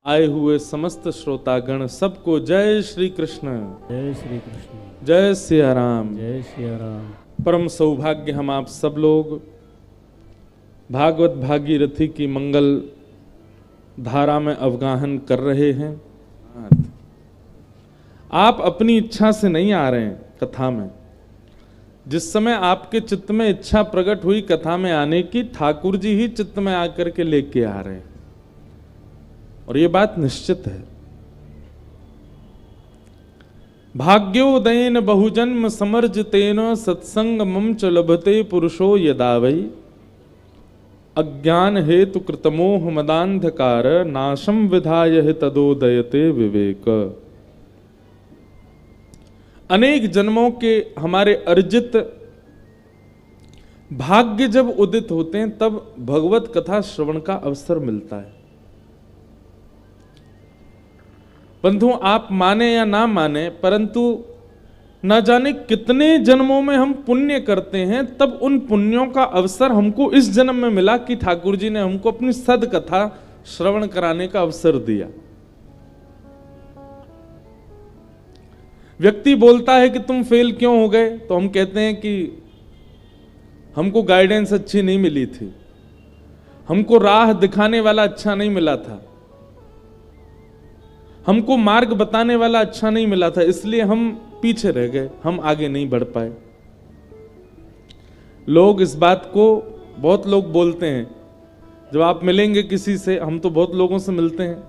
आए हुए समस्त श्रोतागण सबको जय श्री कृष्ण। जय श्री कृष्ण। जय सिया राम। जय सिया राम। परम सौभाग्य हम आप सब लोग भागवत भागीरथी की मंगल धारा में अवगाहन कर रहे हैं। आप अपनी इच्छा से नहीं आ रहे हैं कथा में। जिस समय आपके चित्त में इच्छा प्रकट हुई कथा में आने की, ठाकुर जी ही चित्त में आकर के लेके आ रहे हैं, और ये बात निश्चित है। भाग्योदयन बहुजन्म समर्जितेन सत्संग मम च लभते पुरुषो यदा वै अज्ञान हेतु कृतमोह मदांधकार नाशम विधाय हि तदोदयते विवेक। अनेक जन्मों के हमारे अर्जित भाग्य जब उदित होते हैं तब भगवत कथा श्रवण का अवसर मिलता है। बंधु, आप माने या ना माने, परंतु न जाने कितने जन्मों में हम पुण्य करते हैं, तब उन पुण्यों का अवसर हमको इस जन्म में मिला कि ठाकुर जी ने हमको अपनी सद कथा श्रवण कराने का अवसर दिया। व्यक्ति बोलता है कि तुम फेल क्यों हो गए, तो हम कहते हैं कि हमको गाइडेंस अच्छी नहीं मिली थी, हमको राह दिखाने वाला अच्छा नहीं मिला था, हमको मार्ग बताने वाला अच्छा नहीं मिला था, इसलिए हम पीछे रह गए, हम आगे नहीं बढ़ पाए। लोग इस बात को, बहुत लोग बोलते हैं, जब आप मिलेंगे किसी से, हम तो बहुत लोगों से मिलते हैं,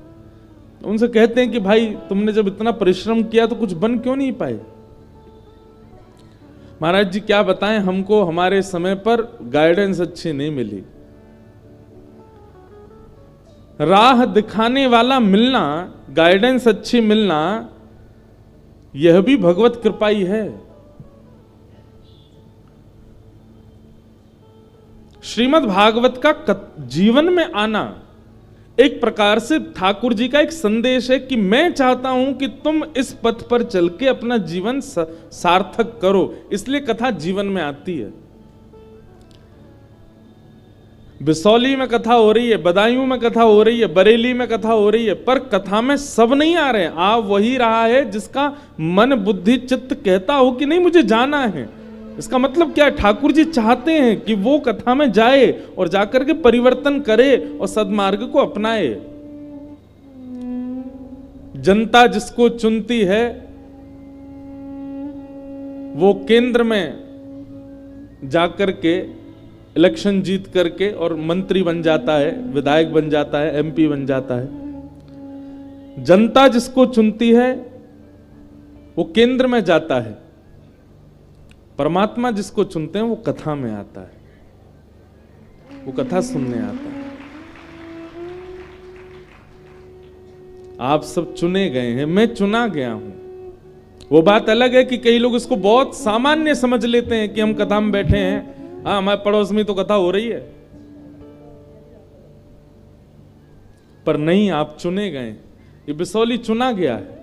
उनसे कहते हैं कि भाई तुमने जब इतना परिश्रम किया तो कुछ बन क्यों नहीं पाए। महाराज जी क्या बताएं, हमको हमारे समय पर गाइडेंस अच्छी नहीं मिली। राह दिखाने वाला मिलना, गाइडेंस अच्छी मिलना, यह भी भगवत कृपा ही है। श्रीमद् भागवत का जीवन में आना एक प्रकार से ठाकुर जी का एक संदेश है कि मैं चाहता हूं कि तुम इस पथ पर चल के अपना जीवन सार्थक करो, इसलिए कथा जीवन में आती है। बिसौली में कथा हो रही है, बदायूं में कथा हो रही है, बरेली में कथा हो रही है, पर कथा में सब नहीं आ रहे हैं। आ वही रहा है जिसका मन बुद्धि चित्त कहता हो कि नहीं मुझे जाना है। इसका मतलब क्या है, ठाकुर जी चाहते हैं कि वो कथा में जाए और जाकर के परिवर्तन करे और सद्मार्ग को अपनाए। जनता जिसको चुनती है वो केंद्र में जाकर के इलेक्शन जीत करके और मंत्री बन जाता है, विधायक बन जाता है, एमपी बन जाता है। जनता जिसको चुनती है वो केंद्र में जाता है। परमात्मा जिसको चुनते हैं वो कथा में आता है, वो कथा सुनने आता है। आप सब चुने गए हैं, मैं चुना गया हूं। वो बात अलग है कि कई लोग इसको बहुत सामान्य समझ लेते हैं कि हम कथा में बैठे हैं, हाँ हमारे पड़ोस में तो कथा हो रही है, पर नहीं, आप चुने गए। ये बिसौली चुना गया है।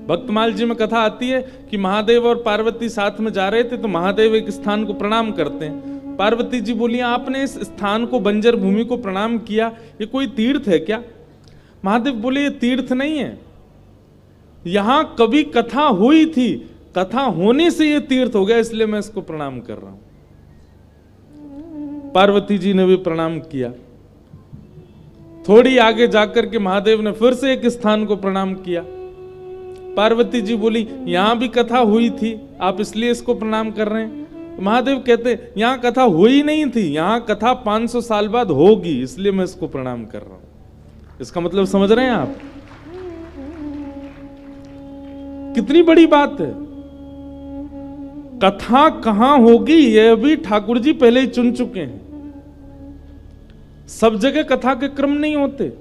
भक्तमाल जी में कथा आती है कि महादेव और पार्वती साथ में जा रहे थे, तो महादेव एक स्थान को प्रणाम करते हैं। पार्वती जी बोली, आपने इस स्थान को, बंजर भूमि को प्रणाम किया, ये कोई तीर्थ है क्या? महादेव बोले, ये तीर्थ नहीं है, यहां कभी कथा हुई थी, कथा होने से ये तीर्थ हो गया, इसलिए मैं इसको प्रणाम कर रहा हूं। पार्वती जी ने भी प्रणाम किया। थोड़ी आगे जाकर के महादेव ने फिर से एक स्थान को प्रणाम किया। पार्वती जी बोली, यहां भी कथा हुई थी, आप इसलिए इसको प्रणाम कर रहे हैं। महादेव कहते, यहां कथा हुई नहीं थी, यहां कथा 500 साल बाद होगी, इसलिए मैं इसको प्रणाम कर रहा हूं। इसका मतलब समझ रहे हैं आप? कितनी बड़ी बात है। कथा कहां होगी यह भी ठाकुर जी पहले ही चुन चुके हैं। सब जगह कथा के क्रम नहीं होते।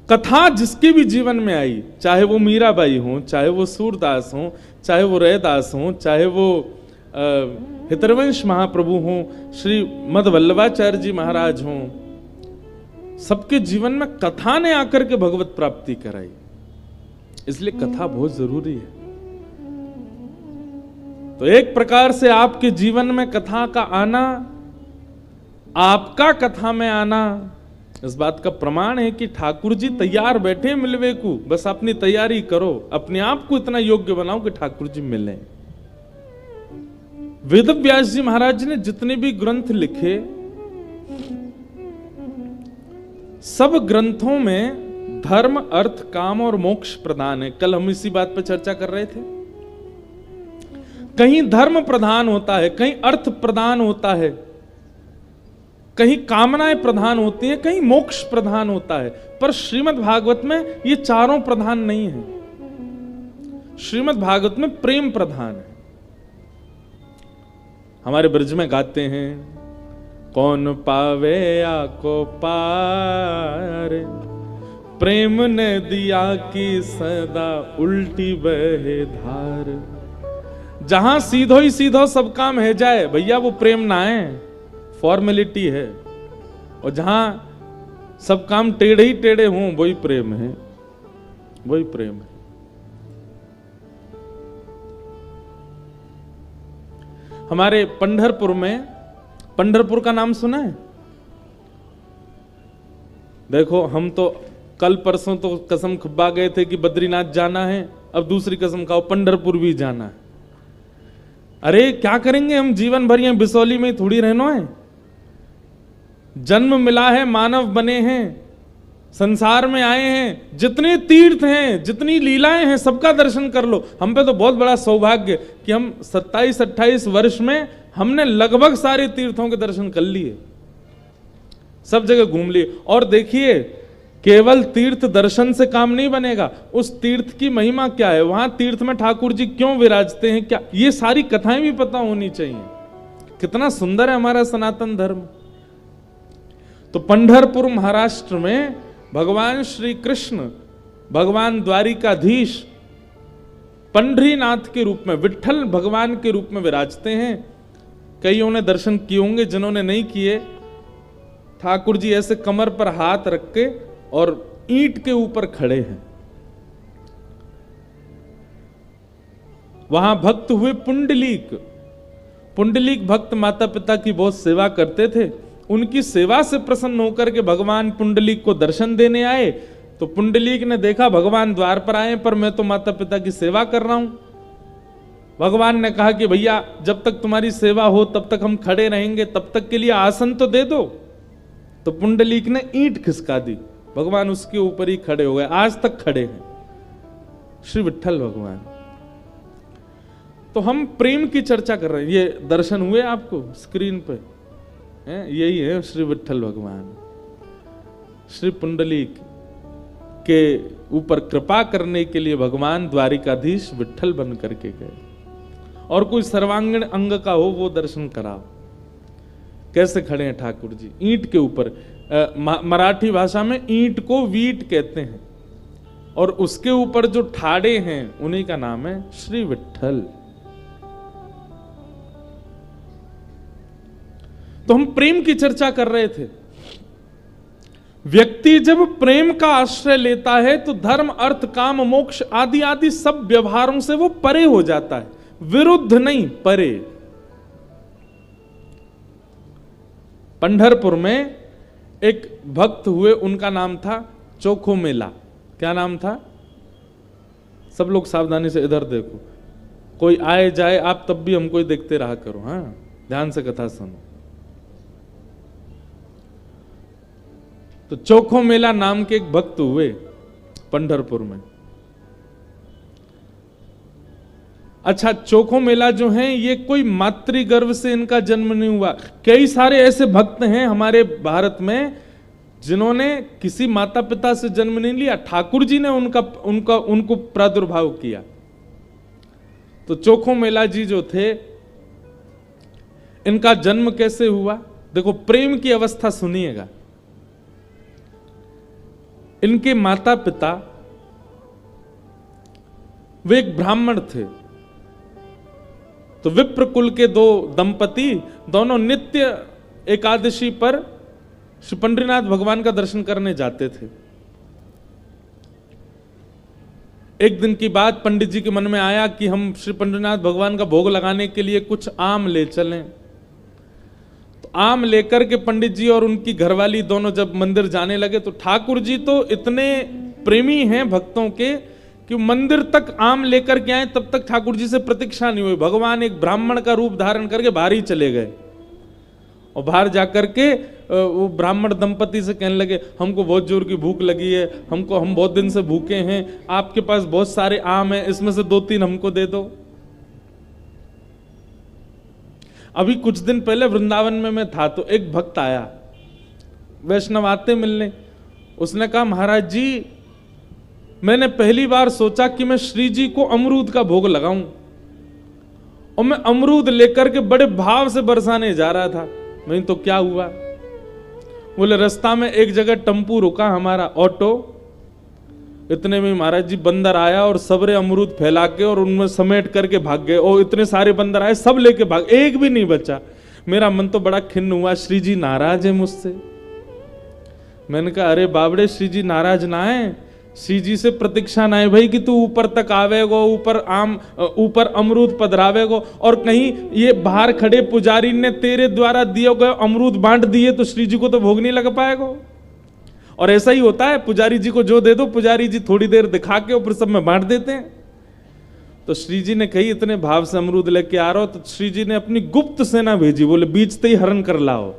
कथा जिसके भी जीवन में आई, चाहे वो मीराबाई हो, चाहे वो सूरदास हो, चाहे वो रैदास हो, चाहे वो हितरवंश महाप्रभु हो, श्री मद वल्लभाचार्य जी महाराज हो, सबके जीवन में कथा ने आकर के भगवत प्राप्ति कराई। इसलिए कथा बहुत जरूरी है। तो एक प्रकार से आपके जीवन में कथा का आना, आपका कथा में आना, इस बात का प्रमाण है कि ठाकुर जी तैयार बैठे मिलवे को, बस अपनी तैयारी करो, अपने आप को इतना योग्य बनाओ कि ठाकुर जी मिले। वेद व्यास जी महाराज ने जितने भी ग्रंथ लिखे, सब ग्रंथों में धर्म, अर्थ, काम और मोक्ष प्रधान है। कल हम इसी बात पर चर्चा कर रहे थे। कहीं धर्म प्रधान होता है, कहीं अर्थ प्रधान होता है, कहीं कामनाएं प्रधान होती हैं, कहीं मोक्ष प्रधान होता है। पर श्रीमद् भागवत में ये चारों प्रधान नहीं है। श्रीमद् भागवत में प्रेम प्रधान है। हमारे ब्रज में गाते हैं, कौन पावे आको पार, प्रेम ने दिया की सदा उल्टी बहे धार। जहां सीधो ही सीधो सब काम है जाए भैया, वो प्रेम ना है, फॉर्मेलिटी है। और जहां सब काम टेढ़े ही टेढ़े हों, वही प्रेम है, वही प्रेम है। हमारे पंढरपुर में, पंढरपुर का नाम सुना है? देखो, हम तो कल परसों तो कसम खब्बा गए थे कि बद्रीनाथ जाना है, अब दूसरी कसम खाओ पंढरपुर भी जाना है। अरे क्या करेंगे हम जीवन भर, यहां बिसौली में थोड़ी रहना है। जन्म मिला है, मानव बने हैं, संसार में आए हैं, जितने तीर्थ हैं, जितनी लीलाएं हैं, सबका दर्शन कर लो। हम पे तो बहुत बड़ा सौभाग्य कि हम 27-28 वर्ष में हमने लगभग सारे तीर्थों के दर्शन कर लिए, सब जगह घूम लिए। और देखिए, केवल तीर्थ दर्शन से काम नहीं बनेगा, उस तीर्थ की महिमा क्या है, वहां तीर्थ में ठाकुर जी क्यों विराजते हैं, क्या, ये सारी कथाएं भी पता होनी चाहिए। कितना सुंदर है हमारा सनातन धर्म। तो पंढरपुर महाराष्ट्र में भगवान श्री कृष्ण, भगवान द्वारिकाधीश पंढरीनाथ के रूप में, विठ्ठल भगवान के रूप में विराजते हैं। कईयों ने दर्शन किए होंगे, जिन्होंने नहीं किए, ठाकुर जी ऐसे कमर पर हाथ रख के और ईंट के ऊपर खड़े हैं। वहां भक्त हुए पुंडलीक। पुंडलीक भक्त माता पिता की बहुत सेवा करते थे। उनकी सेवा से प्रसन्न होकर के भगवान पुंडलीक को दर्शन देने आए। तो पुंडलीक ने देखा भगवान द्वार पर आए, पर मैं तो माता पिता की सेवा कर रहा हूं। भगवान ने कहा कि भैया, जब तक तुम्हारी सेवा हो तब तक हम खड़े रहेंगे, तब तक के लिए आसन तो दे दो। तो पुंडलीक ने ईंट खिसका दी, भगवान उसके ऊपर ही खड़े हो गए, आज तक खड़े हैं श्री विठ्ठल भगवान। तो हम प्रेम की चर्चा कर रहे हैं। ये दर्शन हुए आपको स्क्रीन पे? यही है श्री विठ्ठल भगवान। श्री पुंडलीक के ऊपर कृपा करने के लिए भगवान द्वारिकाधीश विठ्ठल बन करके गए। और कोई सर्वांगीण अंग का हो वो दर्शन कराओ। कैसे खड़े हैं ठाकुर जी ईंट के ऊपर। मराठी भाषा में ईंट को वीट कहते हैं, और उसके ऊपर जो ठाड़े हैं उन्हीं का नाम है श्री विठ्ठल। तो हम प्रेम की चर्चा कर रहे थे। व्यक्ति जब प्रेम का आश्रय लेता है तो धर्म, अर्थ, काम, मोक्ष आदि आदि सब व्यवहारों से वो परे हो जाता है, विरुद्ध नहीं, परे। पंढरपुर में एक भक्त हुए, उनका नाम था चोखो मेला। क्या नाम था? सब लोग सावधानी से इधर देखो, कोई आए जाए आप तब भी हमको देखते रहा करो। हाँ, ध्यान से कथा सुनो। तो चोखो मेला नाम के एक भक्त हुए पंढरपुर में। अच्छा, चोखो मेला जो है ये कोई मातृगर्भ से इनका जन्म नहीं हुआ। कई सारे ऐसे भक्त हैं हमारे भारत में जिन्होंने किसी माता पिता से जन्म नहीं लिया, ठाकुर जी ने उनको प्रादुर्भाव किया। तो चोखो मेला जी जो थे, इनका जन्म कैसे हुआ? देखो, प्रेम की अवस्था सुनिएगा। इनके माता पिता वे एक ब्राह्मण थे। तो विप्र कुल के दो दंपति दोनों नित्य एकादशी पर श्री पंढरीनाथ भगवान का दर्शन करने जाते थे। एक दिन की बात, पंडित जी के मन में आया कि हम श्री पंढरीनाथ भगवान का भोग लगाने के लिए कुछ आम ले चलें। तो आम लेकर के पंडित जी और उनकी घरवाली दोनों जब मंदिर जाने लगे तो ठाकुर जी तो इतने प्रेमी हैं भक्तों के कि मंदिर तक आम लेकर के आए, तब तक ठाकुर जी से प्रतीक्षा नहीं हुई। भगवान एक ब्राह्मण का रूप धारण करके बाहर ही चले गए और बाहर जाकर के वो ब्राह्मण दंपति से कहने लगे, हमको बहुत जोर की भूख लगी है, हम बहुत दिन से भूखे हैं, आपके पास बहुत सारे आम हैं, इसमें से 2-3 हमको दे दो। अभी कुछ दिन पहले वृंदावन में मैं था तो एक भक्त आया, वैष्णव आते मिलने। उसने कहा, महाराज जी मैंने पहली बार सोचा कि मैं श्री जी को अमरूद का भोग लगाऊं, और मैं अमरूद लेकर के बड़े भाव से बरसाने जा रहा था। नहीं तो क्या हुआ, बोले रास्ता में एक जगह टेम्पू रुका हमारा ऑटो, इतने में महाराज जी बंदर आया और सबरे अमरूद फैला के और उनमें समेट करके भाग गए। और इतने सारे बंदर आए, सब लेके भाग, एक भी नहीं बचा। मेरा मन तो बड़ा खिन्न हुआ, श्री जी नाराज है मुझसे। मैंने कहा, अरे बाबड़े श्री जी नाराज ना है, श्री जी से प्रतीक्षा ना है भाई कि तू ऊपर तक आवेगो, ऊपर अमरूद पधरावेगो, और कहीं ये बाहर खड़े पुजारी ने तेरे द्वारा दिए गए अमरूद बांट दिए तो श्री जी को तो भोग नहीं लग पाएगा। और ऐसा ही होता है, पुजारी जी को जो दे दो पुजारी जी थोड़ी देर दिखा के और फिर सब में बांट देते हैं। तो श्री जी ने कही, इतने भाव से अमरूद लेके आ रहा हो, तो श्री जी ने अपनी गुप्त सेना भेजी, बोले बीचते ही हरण कर लाओ।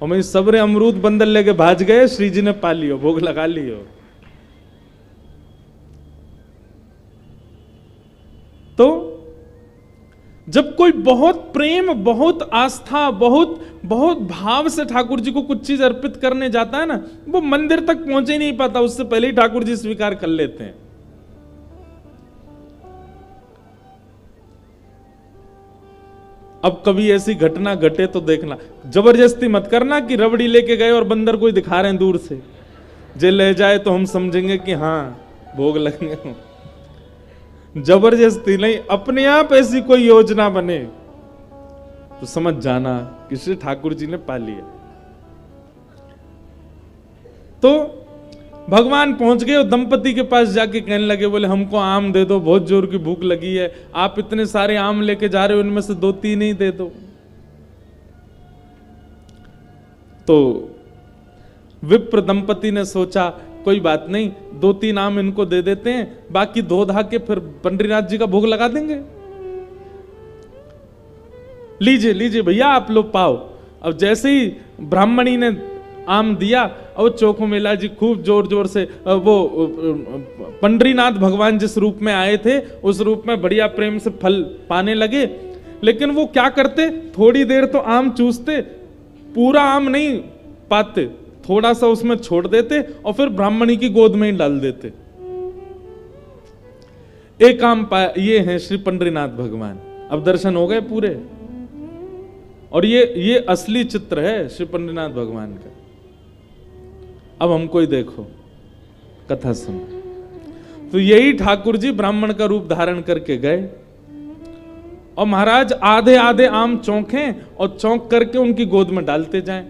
और मैं सबरे अमरूद बंदर लेके भाज गए, श्री जी ने पा लियो, भोग लगा लियो। तो जब कोई बहुत प्रेम, बहुत आस्था, बहुत बहुत भाव से ठाकुर जी को कुछ चीज अर्पित करने जाता है ना, वो मंदिर तक पहुंच ही नहीं पाता, उससे पहले ही ठाकुर जी स्वीकार कर लेते हैं। अब कभी ऐसी घटना घटे तो देखना, जबरदस्ती मत करना कि रबड़ी लेके गए और बंदर कोई दिखा रहे हैं दूर से, जे ले जाए तो हम समझेंगे कि हाँ भोग लगेंगे। जबरदस्ती नहीं, अपने आप ऐसी कोई योजना बने तो समझ जाना कि श्री ठाकुर जी ने पा लिया। तो भगवान पहुंच गए और दंपति के पास जाके कहने लगे, बोले हमको आम दे दो, बहुत जोर की भूख लगी है, आप इतने सारे आम लेके जा रहे हो, उनमें से 2-3 ही दे दो। तो विप्र दंपति ने सोचा, कोई बात नहीं, 2-3 आम इनको दे देते हैं, बाकी 2 धा के फिर पंडरीनाथ जी का भोग लगा देंगे। लीजिए लीजिए भैया, आप लोग पाओ। अब जैसे ही ब्राह्मणी ने आम दिया और चोखो मेला जी खूब जोर जोर से वो पंडरीनाथ भगवान जिस रूप में आए थे उस रूप में बढ़िया प्रेम से फल पाने लगे। लेकिन वो क्या करते, थोड़ी देर तो आम चूसते, पूरा आम नहीं पाते, थोड़ा सा उसमें छोड़ देते और फिर ब्राह्मणी की गोद में ही डाल देते। एक आम पाया, ये हैं श्री पंडरीनाथ भगवान। अब दर्शन हो गए पूरे, और ये असली चित्र है श्री पंडरीनाथ भगवान का। अब हमको ही देखो, कथा सुन। तो यही ठाकुर जी ब्राह्मण का रूप धारण करके गए और महाराज आधे आधे आम चौंके और चौंक करके उनकी गोद में डालते जाएं।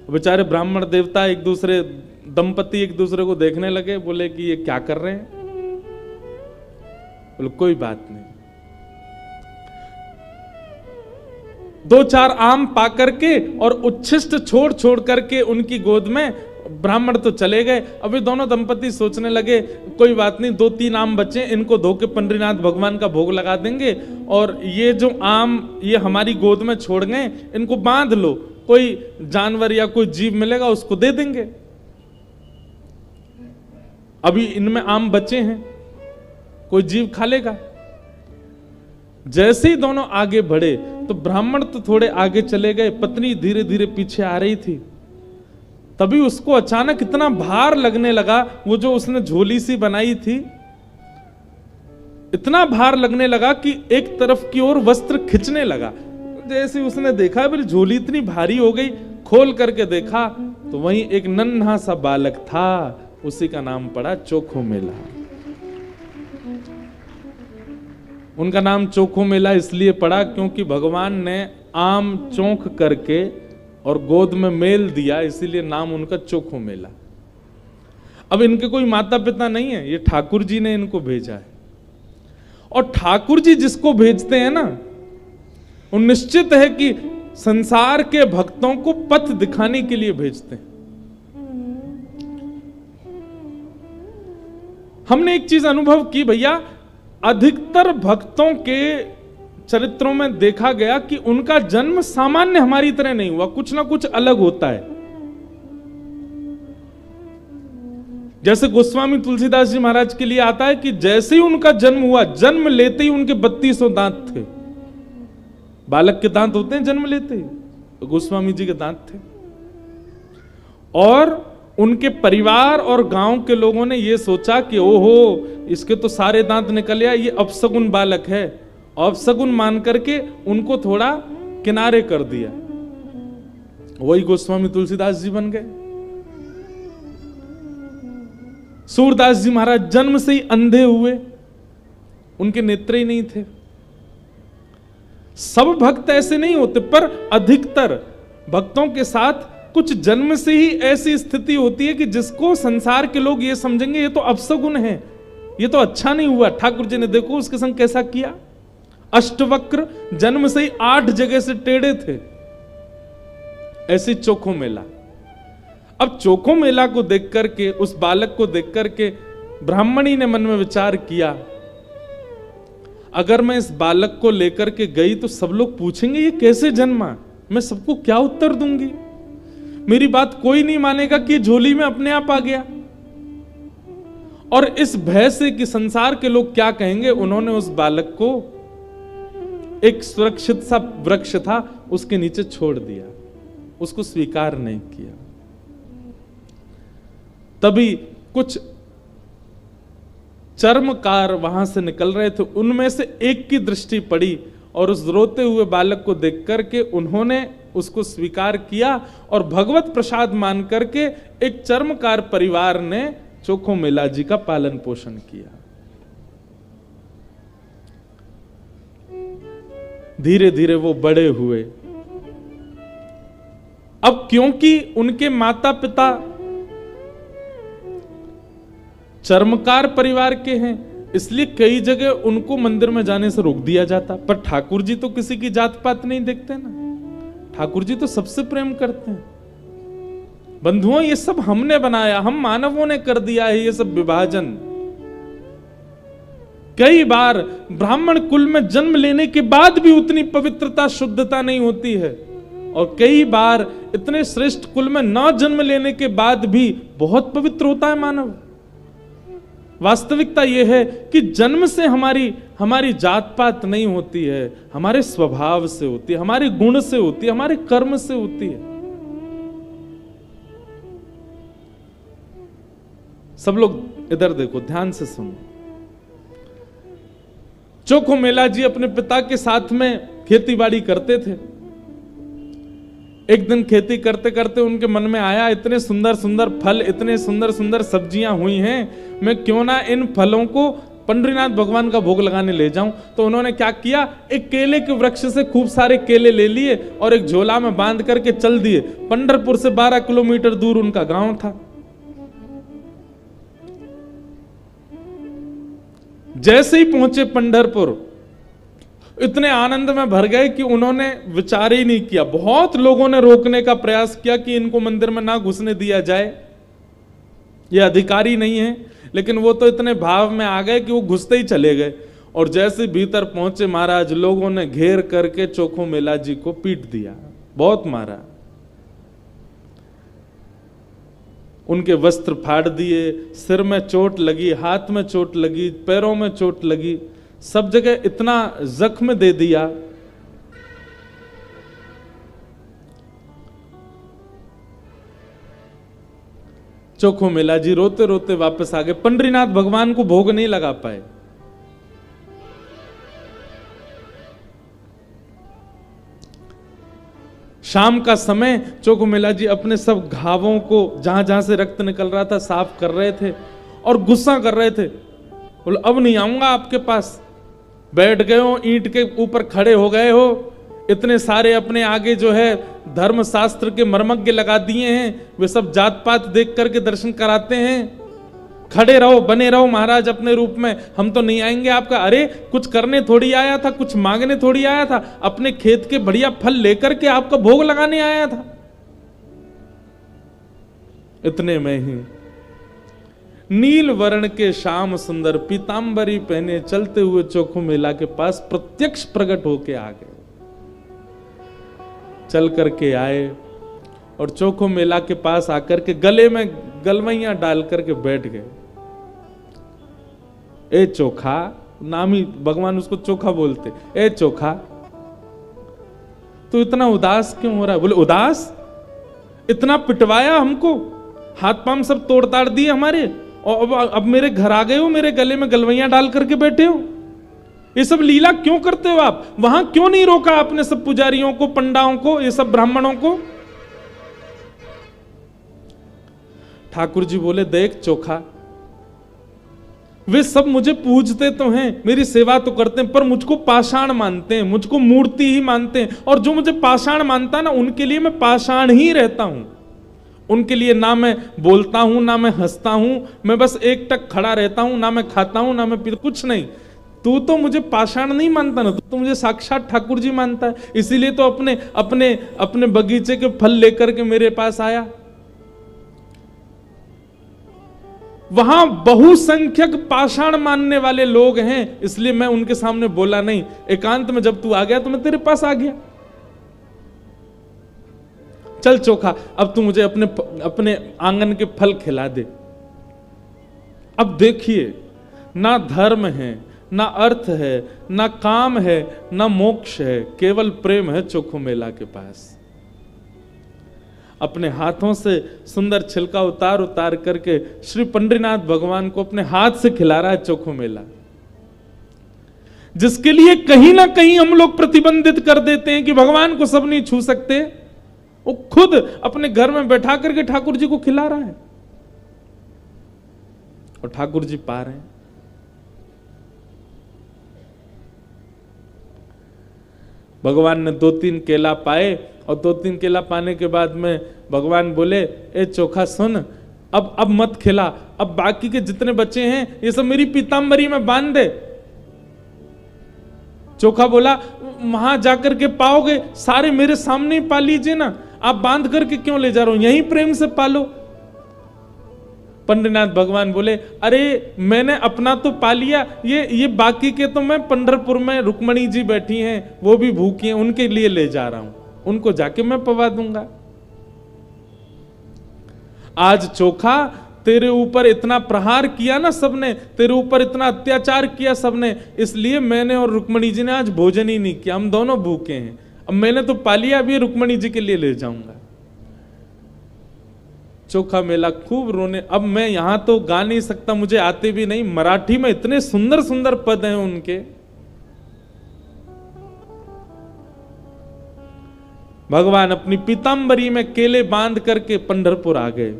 बेचारे ब्राह्मण देवता एक दूसरे, दंपति एक दूसरे को देखने लगे, बोले कि ये क्या कर रहे हैं। बोले कोई बात नहीं। 2-4 आम पा करके और उच्छिष्ट छोड़ छोड़ करके उनकी गोद में ब्राह्मण तो चले गए। अभी दोनों दंपति सोचने लगे, कोई बात नहीं, 2-3 आम बचे, इनको धो के पंडरीनाथ भगवान का भोग लगा देंगे, और ये जो आम ये हमारी गोद में छोड़ गए, इनको बांध लो, कोई जानवर या कोई जीव मिलेगा उसको दे देंगे। अभी इनमें आम बचे हैं, कोई जीव खा लेगा। जैसे ही दोनों आगे बढ़े तो ब्राह्मण तो थोड़े आगे चले गए, पत्नी धीरे धीरे पीछे आ रही थी। तभी उसको अचानक इतना भार लगने लगा, वो जो उसने झोली सी बनाई थी, इतना भार लगने लगा कि एक तरफ की ओर वस्त्र खिंचने लगा। जैसे उसने देखा बोले झोली इतनी भारी हो गई, खोल करके देखा तो वहीं एक नन्हा सा बालक था, उसी का नाम पड़ा चोखो मेला। उनका नाम चोखो मेला इसलिए पड़ा क्योंकि भगवान ने आम चौंक करके और गोद में मेल दिया, इसीलिए नाम उनका चोखो मेला। अब इनके कोई माता पिता नहीं है, ये ठाकुर जी ने इनको भेजा है। और ठाकुर जी जिसको भेजते हैं ना, वो निश्चित है कि संसार के भक्तों को पथ दिखाने के लिए भेजते हैं। हमने एक चीज अनुभव की भैया, अधिकतर भक्तों के चरित्रों में देखा गया कि उनका जन्म सामान्य हमारी तरह नहीं हुआ, कुछ ना कुछ अलग होता है। जैसे गोस्वामी तुलसीदास जी महाराज के लिए आता है कि जैसे ही उनका जन्म हुआ, जन्म लेते ही उनके 3200 दांत थे। बालक के दांत होते हैं जन्म लेते ही, तो गोस्वामी जी के दांत थे। और उनके परिवार और गांव के लोगों ने यह सोचा कि ओहो, इसके तो सारे दांत निकल आए, ये अपशगुन बालक है। अपशगुन मान करके उनको थोड़ा किनारे कर दिया। वही गोस्वामी तुलसीदास जी बन गए। सूरदास जी महाराज जन्म से ही अंधे हुए, उनके नेत्र ही नहीं थे। सब भक्त ऐसे नहीं होते, पर अधिकतर भक्तों के साथ कुछ जन्म से ही ऐसी स्थिति होती है कि जिसको संसार के लोग ये समझेंगे ये तो अपशगुन है, ये तो अच्छा नहीं हुआ। ठाकुर जी ने देखो उसके संग कैसा किया। अष्टवक्र जन्म से ही 8 जगह से टेढ़े थे। ऐसे चोखो मेला। अब चोखो मेला को देख करके, उस बालक को देख करके ब्राह्मणी ने मन में विचार किया, अगर मैं इस बालक को लेकर के गई तो सब लोग पूछेंगे ये कैसे जन्मा, मैं सबको क्या उत्तर दूंगी। मेरी बात कोई नहीं मानेगा कि झोली में अपने आप आ गया। और इस भय से कि संसार के लोग क्या कहेंगे, उन्होंने उस बालक को एक सुरक्षित सा वृक्ष था उसके नीचे छोड़ दिया, उसको स्वीकार नहीं किया। तभी कुछ चर्मकार वहां से निकल रहे थे, उनमें से एक की दृष्टि पड़ी और उस रोते हुए बालक को देख करके उन्होंने उसको स्वीकार किया और भगवत प्रसाद मान करके एक चर्मकार परिवार ने चोखो मेला जी का पालन पोषण किया। धीरे धीरे वो बड़े हुए। अब क्योंकि उनके माता पिता चर्मकार परिवार के हैं, इसलिए कई जगह उनको मंदिर में जाने से रोक दिया जाता। पर ठाकुर जी तो किसी की जात पात नहीं देखते ना, ठाकुर जी तो सबसे प्रेम करते हैं। बंधुओं, ये सब हमने बनाया, हम मानवों ने कर दिया है ये सब विभाजन। कई बार ब्राह्मण कुल में जन्म लेने के बाद भी उतनी पवित्रता शुद्धता नहीं होती है, और कई बार इतने श्रेष्ठ कुल में न जन्म लेने के बाद भी बहुत पवित्र होता है मानव। वास्तविकता यह है कि जन्म से हमारी जात पात नहीं होती है, हमारे स्वभाव से होती है, हमारे गुण से होती है, हमारे कर्म से होती है। सब लोग इधर देखो, ध्यान से सुनो। चोखो मेला जी अपने पिता के साथ में खेती बाड़ी करते थे। एक दिन खेती करते करते उनके मन में आया, इतने सुंदर सुंदर फल, इतने सुंदर सुंदर सब्जियां हुई हैं, मैं क्यों ना इन फलों को पंडरीनाथ भगवान का भोग लगाने ले जाऊं। तो उन्होंने क्या किया, एक केले के वृक्ष से खूब सारे केले ले लिए और एक झोला में बांध करके चल दिए। पंढरपुर से 12 किलोमीटर दूर उनका गांव था। जैसे ही पहुंचे पंढरपुर, इतने आनंद में भर गए कि उन्होंने विचार ही नहीं किया। बहुत लोगों ने रोकने का प्रयास किया कि इनको मंदिर में ना घुसने दिया जाए, ये अधिकारी नहीं है, लेकिन वो तो इतने भाव में आ गए कि वो घुसते ही चले गए। और जैसे भीतर पहुंचे महाराज, लोगों ने घेर करके चोखो मेला जी को पीट दिया, बहुत मारा। उनके वस्त्र फाड़ दिए, सिर में चोट लगी, हाथ में चोट लगी, पैरों में चोट लगी, सब जगह इतना जख्म दे दिया। चोखो मेला जी रोते रोते वापस आ गए। पंडरीनाथ भगवान को भोग नहीं लगा पाए। शाम का समय चोखो मेला जी अपने सब घावों को, जहां जहां से रक्त निकल रहा था, साफ कर रहे थे और गुस्सा कर रहे थे। बोले अब नहीं आऊंगा आपके पास। बैठ गए हो, ईंट के ऊपर खड़े हो गए हो, इतने सारे अपने आगे जो है धर्म शास्त्र के मर्मज्ञ लगा दिए हैं, वे सब जात पात देख करके दर्शन कराते हैं, खड़े रहो, बने रहो महाराज अपने रूप में, हम तो नहीं आएंगे आपका। अरे कुछ करने थोड़ी आया था, कुछ मांगने थोड़ी आया था, अपने खेत के बढ़िया फल लेकर के आपका भोग लगाने आया था। इतने में ही नील वर्ण के श्याम सुंदर पीतांबरी पहने चलते हुए चोखो मेला के पास प्रत्यक्ष प्रकट होके आ गए। चल करके आए और चोखो मेला के पास आकर के गले में गलवैया डाल करके बैठ गए। ए चोखा, नाम ही भगवान उसको चोखा बोलते। ए चोखा, तू इतना उदास क्यों हो रहा है? बोले उदास? इतना पिटवाया हमको, हाथ पांव सब तोड़ ताड़ दिए हमारे, और अब मेरे घर आ गए हो, मेरे गले में गलवैया डाल करके बैठे हो। ये सब लीला क्यों करते हो आप? वहां क्यों नहीं रोका आपने सब पुजारियों को, पंडाओं को, ये सब ब्राह्मणों को? ठाकुर जी बोले, देख चोखा, वे सब मुझे पूजते तो हैं, मेरी सेवा तो करते हैं, पर मुझको पाषाण मानते हैं, मुझको मूर्ति ही मानते हैं। और जो मुझे पाषाण मानता है ना, उनके लिए मैं पाषाण ही रहता हूं। उनके लिए ना मैं बोलता हूं, ना मैं हंसता हूं, मैं बस एक टक खड़ा रहता हूं, ना मैं खाता हूं, ना मैं पीता, कुछ नहीं। तू तो मुझे पाषाण नहीं मानता ना, तू तो मुझे साक्षात ठाकुर जी मानता है। इसीलिए तो अपने अपने अपने बगीचे के फल लेकर के मेरे पास आया। वहां बहुसंख्यक पाषाण मानने वाले लोग हैं, इसलिए मैं उनके सामने बोला नहीं। एकांत में जब तू आ गया तो मैं तेरे पास आ गया। चल चोखा, अब तू मुझे अपने आंगन के फल खिला दे। अब देखिए, ना धर्म है, ना अर्थ है, ना काम है, ना मोक्ष है, केवल प्रेम है चोखो मेला के पास। अपने हाथों से सुंदर छिलका उतार उतार करके श्री पंडरीनाथ भगवान को अपने हाथ से खिला रहा है चोखो मेला, जिसके लिए कहीं ना कहीं हम लोग प्रतिबंधित कर देते हैं कि भगवान को सब नहीं छू सकते। वो खुद अपने घर में बैठा करके ठाकुर जी को खिला रहा है और ठाकुर जी पा रहे हैं। भगवान ने 2-3 केला पाए और 2-3 केला पाने के बाद में भगवान बोले, ए चोखा सुन, अब मत खिला, अब बाकी के जितने बच्चे हैं ये सब मेरी पीतांबरी में बांध दे। चोखा बोला, वहां जाकर के पाओगे, सारे मेरे सामने ही पा लीजिए ना, आप बांध करके क्यों ले जा रहे हो, यहीं प्रेम से पालो। पंडरीनाथ भगवान बोले, अरे मैंने अपना तो पा लिया, ये बाकी के तो मैं पंढरपुर में रुक्मणी जी बैठी हैं, वो भी भूखी हैं, उनके लिए ले जा रहा हूं, उनको जाके मैं पवा दूंगा। आज चोखा, तेरे ऊपर इतना प्रहार किया ना सबने, तेरे ऊपर इतना अत्याचार किया सबने, इसलिए मैंने और रुक्मणी जी ने आज भोजन ही नहीं किया, हम दोनों भूखे हैं। अब मैंने तो पा लिया, अभी रुक्मणी जी के लिए ले जाऊंगा। चोखा मेला खूब रोने। अब मैं यहां तो गा नहीं सकता, मुझे आते भी नहीं, मराठी में इतने सुंदर सुंदर पद हैं उनके। भगवान अपनी पीतांबरी में केले बांध करके पंढरपुर आ गए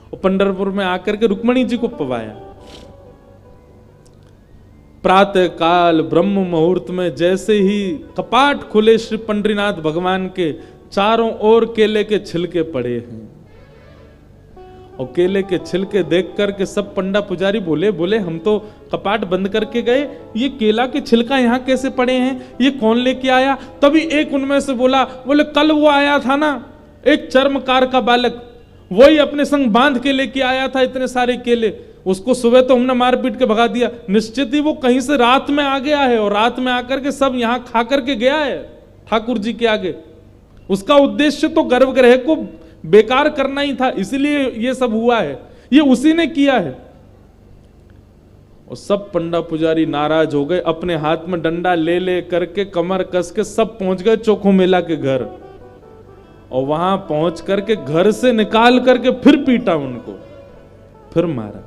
और पंढरपुर में आकर के रुक्मणी जी को पवाया। प्रातः काल ब्रह्म मुहूर्त में जैसे ही कपाट खुले श्री पंडरीनाथ भगवान के, चारों ओर केले के छिलके पड़े हैं और केले के छिलके देख करके सब पंडा पुजारी बोले हम तो कपाट बंद करके गए, ये केला के छिलका यहाँ कैसे पड़े हैं, ये कौन लेके आया? तभी एक उनमें से बोले कल वो आया था ना, एक चर्मकार का बालक, वही अपने संग बांध के लेके आया था इतने सारे केले, उसको सुबह तो हमने मार पीट के भगा दिया, निश्चित ही वो कहीं से रात में आ गया है और रात में आकर के सब यहाँ खा करके गया है ठाकुर जी के आगे। उसका उद्देश्य तो गर्भगृह को बेकार करना ही था, इसलिए ये सब हुआ है, ये उसी ने किया है। और सब पंडा पुजारी नाराज हो गए, अपने हाथ में डंडा ले करके कमर कस के सब पहुंच गए चोखो मेला के घर और वहां पहुंच करके घर से निकाल करके फिर पीटा उनको, फिर मारा।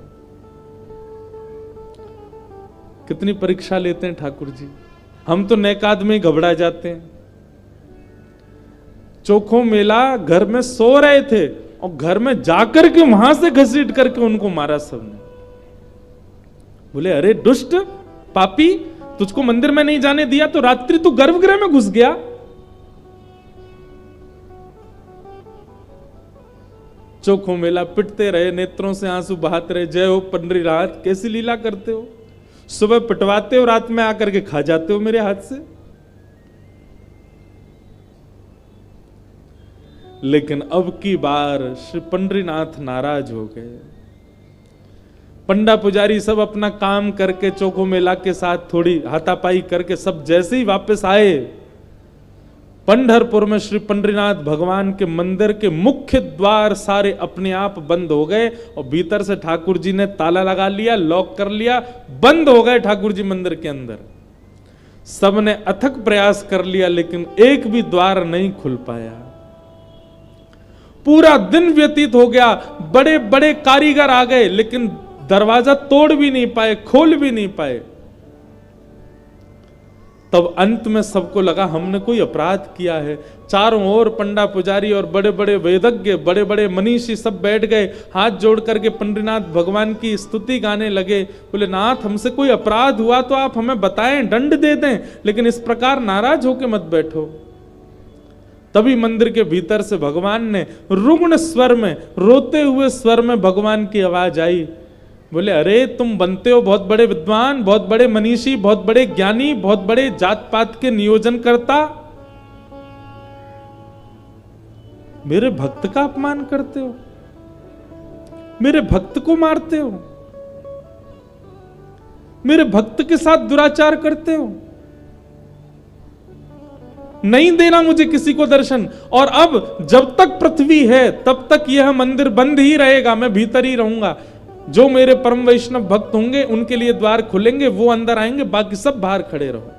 कितनी परीक्षा लेते हैं ठाकुर जी, हम तो नेकाद में घबरा जाते हैं। चोखो मेला घर में सो रहे थे और घर में जाकर के वहां से घसीट करके उनको मारा सबने। बोले अरे दुष्ट पापी, तुझको मंदिर में नहीं जाने दिया तो रात्रि तू गर्भगृह में घुस गया। चोखो मेला पिटते रहे, नेत्रों से आंसू बहाते रहे, जय हो पंडरीनाथ, कैसी लीला करते हो, सुबह पिटवाते हो, रात में आकर के खा जाते हो मेरे हाथ से। लेकिन अब की बार श्री पंडरीनाथ नाराज हो गए। पंडा पुजारी सब अपना काम करके चोखो मेला के साथ थोड़ी हाथापाई करके सब जैसे ही वापस आए, पंढरपुर में श्री पंडरीनाथ भगवान के मंदिर के मुख्य द्वार सारे अपने आप बंद हो गए और भीतर से ठाकुर जी ने ताला लगा लिया, लॉक कर लिया, बंद हो गए ठाकुर जी मंदिर के अंदर। सबने अथक प्रयास कर लिया लेकिन एक भी द्वार नहीं खुल पाया। पूरा दिन व्यतीत हो गया, बड़े बड़े कारीगर आ गए लेकिन दरवाजा तोड़ भी नहीं पाए, खोल भी नहीं पाए। तब अंत में सबको लगा हमने कोई अपराध किया है। चारों ओर पंडा पुजारी और बड़े बड़े वेदज्ञ, बड़े बड़े मनीषी सब बैठ गए, हाथ जोड़ करके पंडरीनाथ भगवान की स्तुति गाने लगे। बोले नाथ, हमसे कोई अपराध हुआ तो आप हमें बताएं, दंड दे दें, लेकिन इस प्रकार नाराज होकर मत बैठो। तभी मंदिर के भीतर से भगवान ने रुग्ण स्वर में, रोते हुए स्वर में भगवान की आवाज आई। बोले अरे तुम बनते हो बहुत बड़े विद्वान, बहुत बड़े मनीषी, बहुत बड़े ज्ञानी, बहुत बड़े जात पात के नियोजन करता, मेरे भक्त का अपमान करते हो, मेरे भक्त को मारते हो, मेरे भक्त के साथ दुराचार करते हो, नहीं देना मुझे किसी को दर्शन। और अब जब तक पृथ्वी है तब तक यह मंदिर बंद ही रहेगा, मैं भीतर ही रहूंगा। जो मेरे परम वैष्णव भक्त होंगे उनके लिए द्वार खुलेंगे, वो अंदर आएंगे, बाकी सब बाहर खड़े रहो।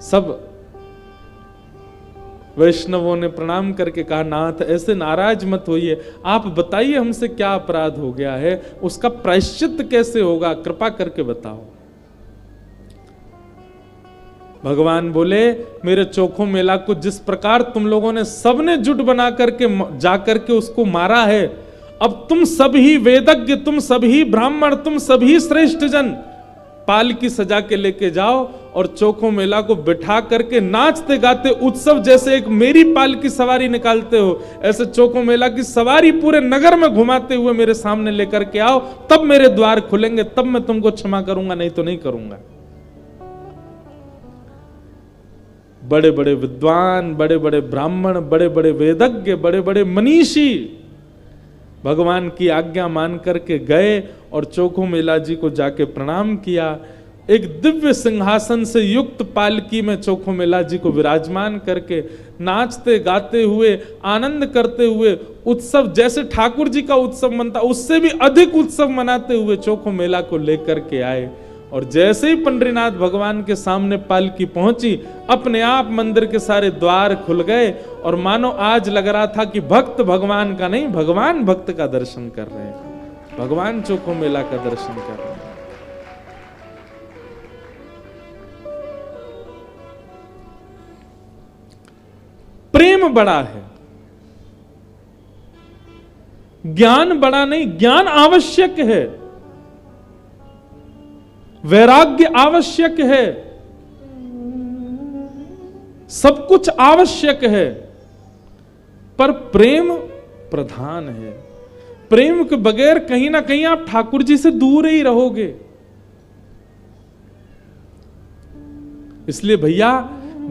सब वैष्णवों ने प्रणाम करके कहा नाथ ऐसे नाराज मत होइए, आप बताइए हमसे क्या अपराध हो गया है, उसका प्रायश्चित कैसे होगा, कृपा करके बताओ। भगवान बोले मेरे चोखो मेला को जिस प्रकार तुम लोगों ने सबने जुट बना करके जाकर के उसको मारा है, अब तुम सभी वेदज्ञ, तुम सभी ब्राह्मण, तुम सभी श्रेष्ठ जन पालकी सजा के लेके जाओ और चोखो मेला को बिठा करके नाचते गाते उत्सव जैसे एक मेरी पालकी सवारी निकालते हो, ऐसे चोखो मेला की सवारी पूरे नगर में घुमाते हुए मेरे सामने लेकर के आओ, तब मेरे द्वार खुलेंगे, तब मैं तुमको क्षमा करूंगा, नहीं तो नहीं करूंगा। बड़े बड़े विद्वान, बड़े बड़े ब्राह्मण, बड़े बड़े वेदज्ञ, बड़े बड़े मनीषी भगवान की आज्ञा मान करके गए और चोखो मेला जी को जाके प्रणाम किया। एक दिव्य सिंहासन से युक्त पालकी में चोखो मेला जी को विराजमान करके नाचते गाते हुए, आनंद करते हुए, उत्सव जैसे ठाकुर जी का उत्सव मनता उससे भी अधिक उत्सव मनाते हुए चोखो मेला को लेकर के आए। और जैसे ही पंडरीनाथ भगवान के सामने पालकी पहुंची, अपने आप मंदिर के सारे द्वार खुल गए और मानो आज लग रहा था कि भक्त भगवान का नहीं, भगवान भक्त का दर्शन कर रहे हैं, भगवान चोखो मेला का दर्शन कर रहे हैं। प्रेम बड़ा है, ज्ञान बड़ा नहीं। ज्ञान आवश्यक है, वैराग्य आवश्यक है, सब कुछ आवश्यक है, पर प्रेम प्रधान है। प्रेम के बगैर कहीं ना कहीं आप ठाकुर जी से दूर ही रहोगे। इसलिए भैया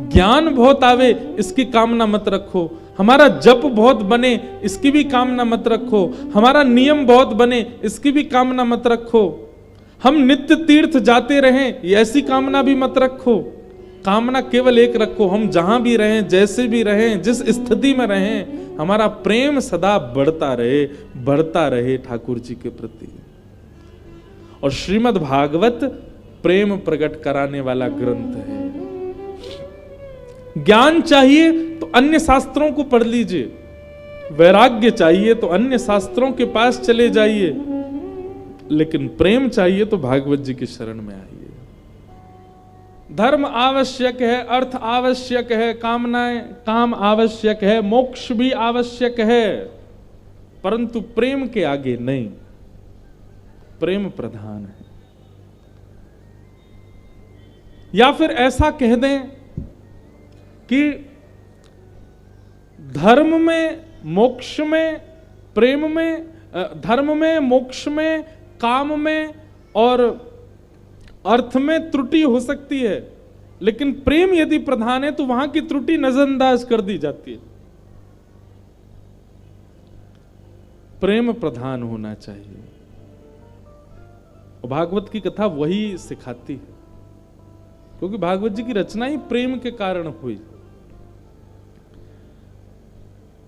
ज्ञान बहुत आवे इसकी कामना मत रखो, हमारा जप बहुत बने इसकी भी कामना मत रखो, हमारा नियम बहुत बने इसकी भी कामना मत रखो, हम नित्य तीर्थ जाते रहें ऐसी कामना भी मत रखो। कामना केवल एक रखो, हम जहां भी रहें, जैसे भी रहें, जिस स्थिति में रहें, हमारा प्रेम सदा बढ़ता रहे ठाकुर जी के प्रति। और श्रीमद् भागवत प्रेम प्रकट कराने वाला ग्रंथ है। ज्ञान चाहिए तो अन्य शास्त्रों को पढ़ लीजिए, वैराग्य चाहिए तो अन्य शास्त्रों के पास चले जाइए, लेकिन प्रेम चाहिए तो भागवत जी की शरण में आइए। धर्म आवश्यक है, अर्थ आवश्यक है, काम आवश्यक है, मोक्ष भी आवश्यक है, परंतु प्रेम के आगे नहीं। प्रेम प्रधान है। या फिर ऐसा कह दें कि धर्म में, मोक्ष में, प्रेम में, धर्म में, मोक्ष में, काम में और अर्थ में त्रुटि हो सकती है, लेकिन प्रेम यदि प्रधान है तो वहां की त्रुटि नजरअंदाज कर दी जाती है। प्रेम प्रधान होना चाहिए। भागवत की कथा वही सिखाती है, क्योंकि भागवत जी की रचना ही प्रेम के कारण हुई।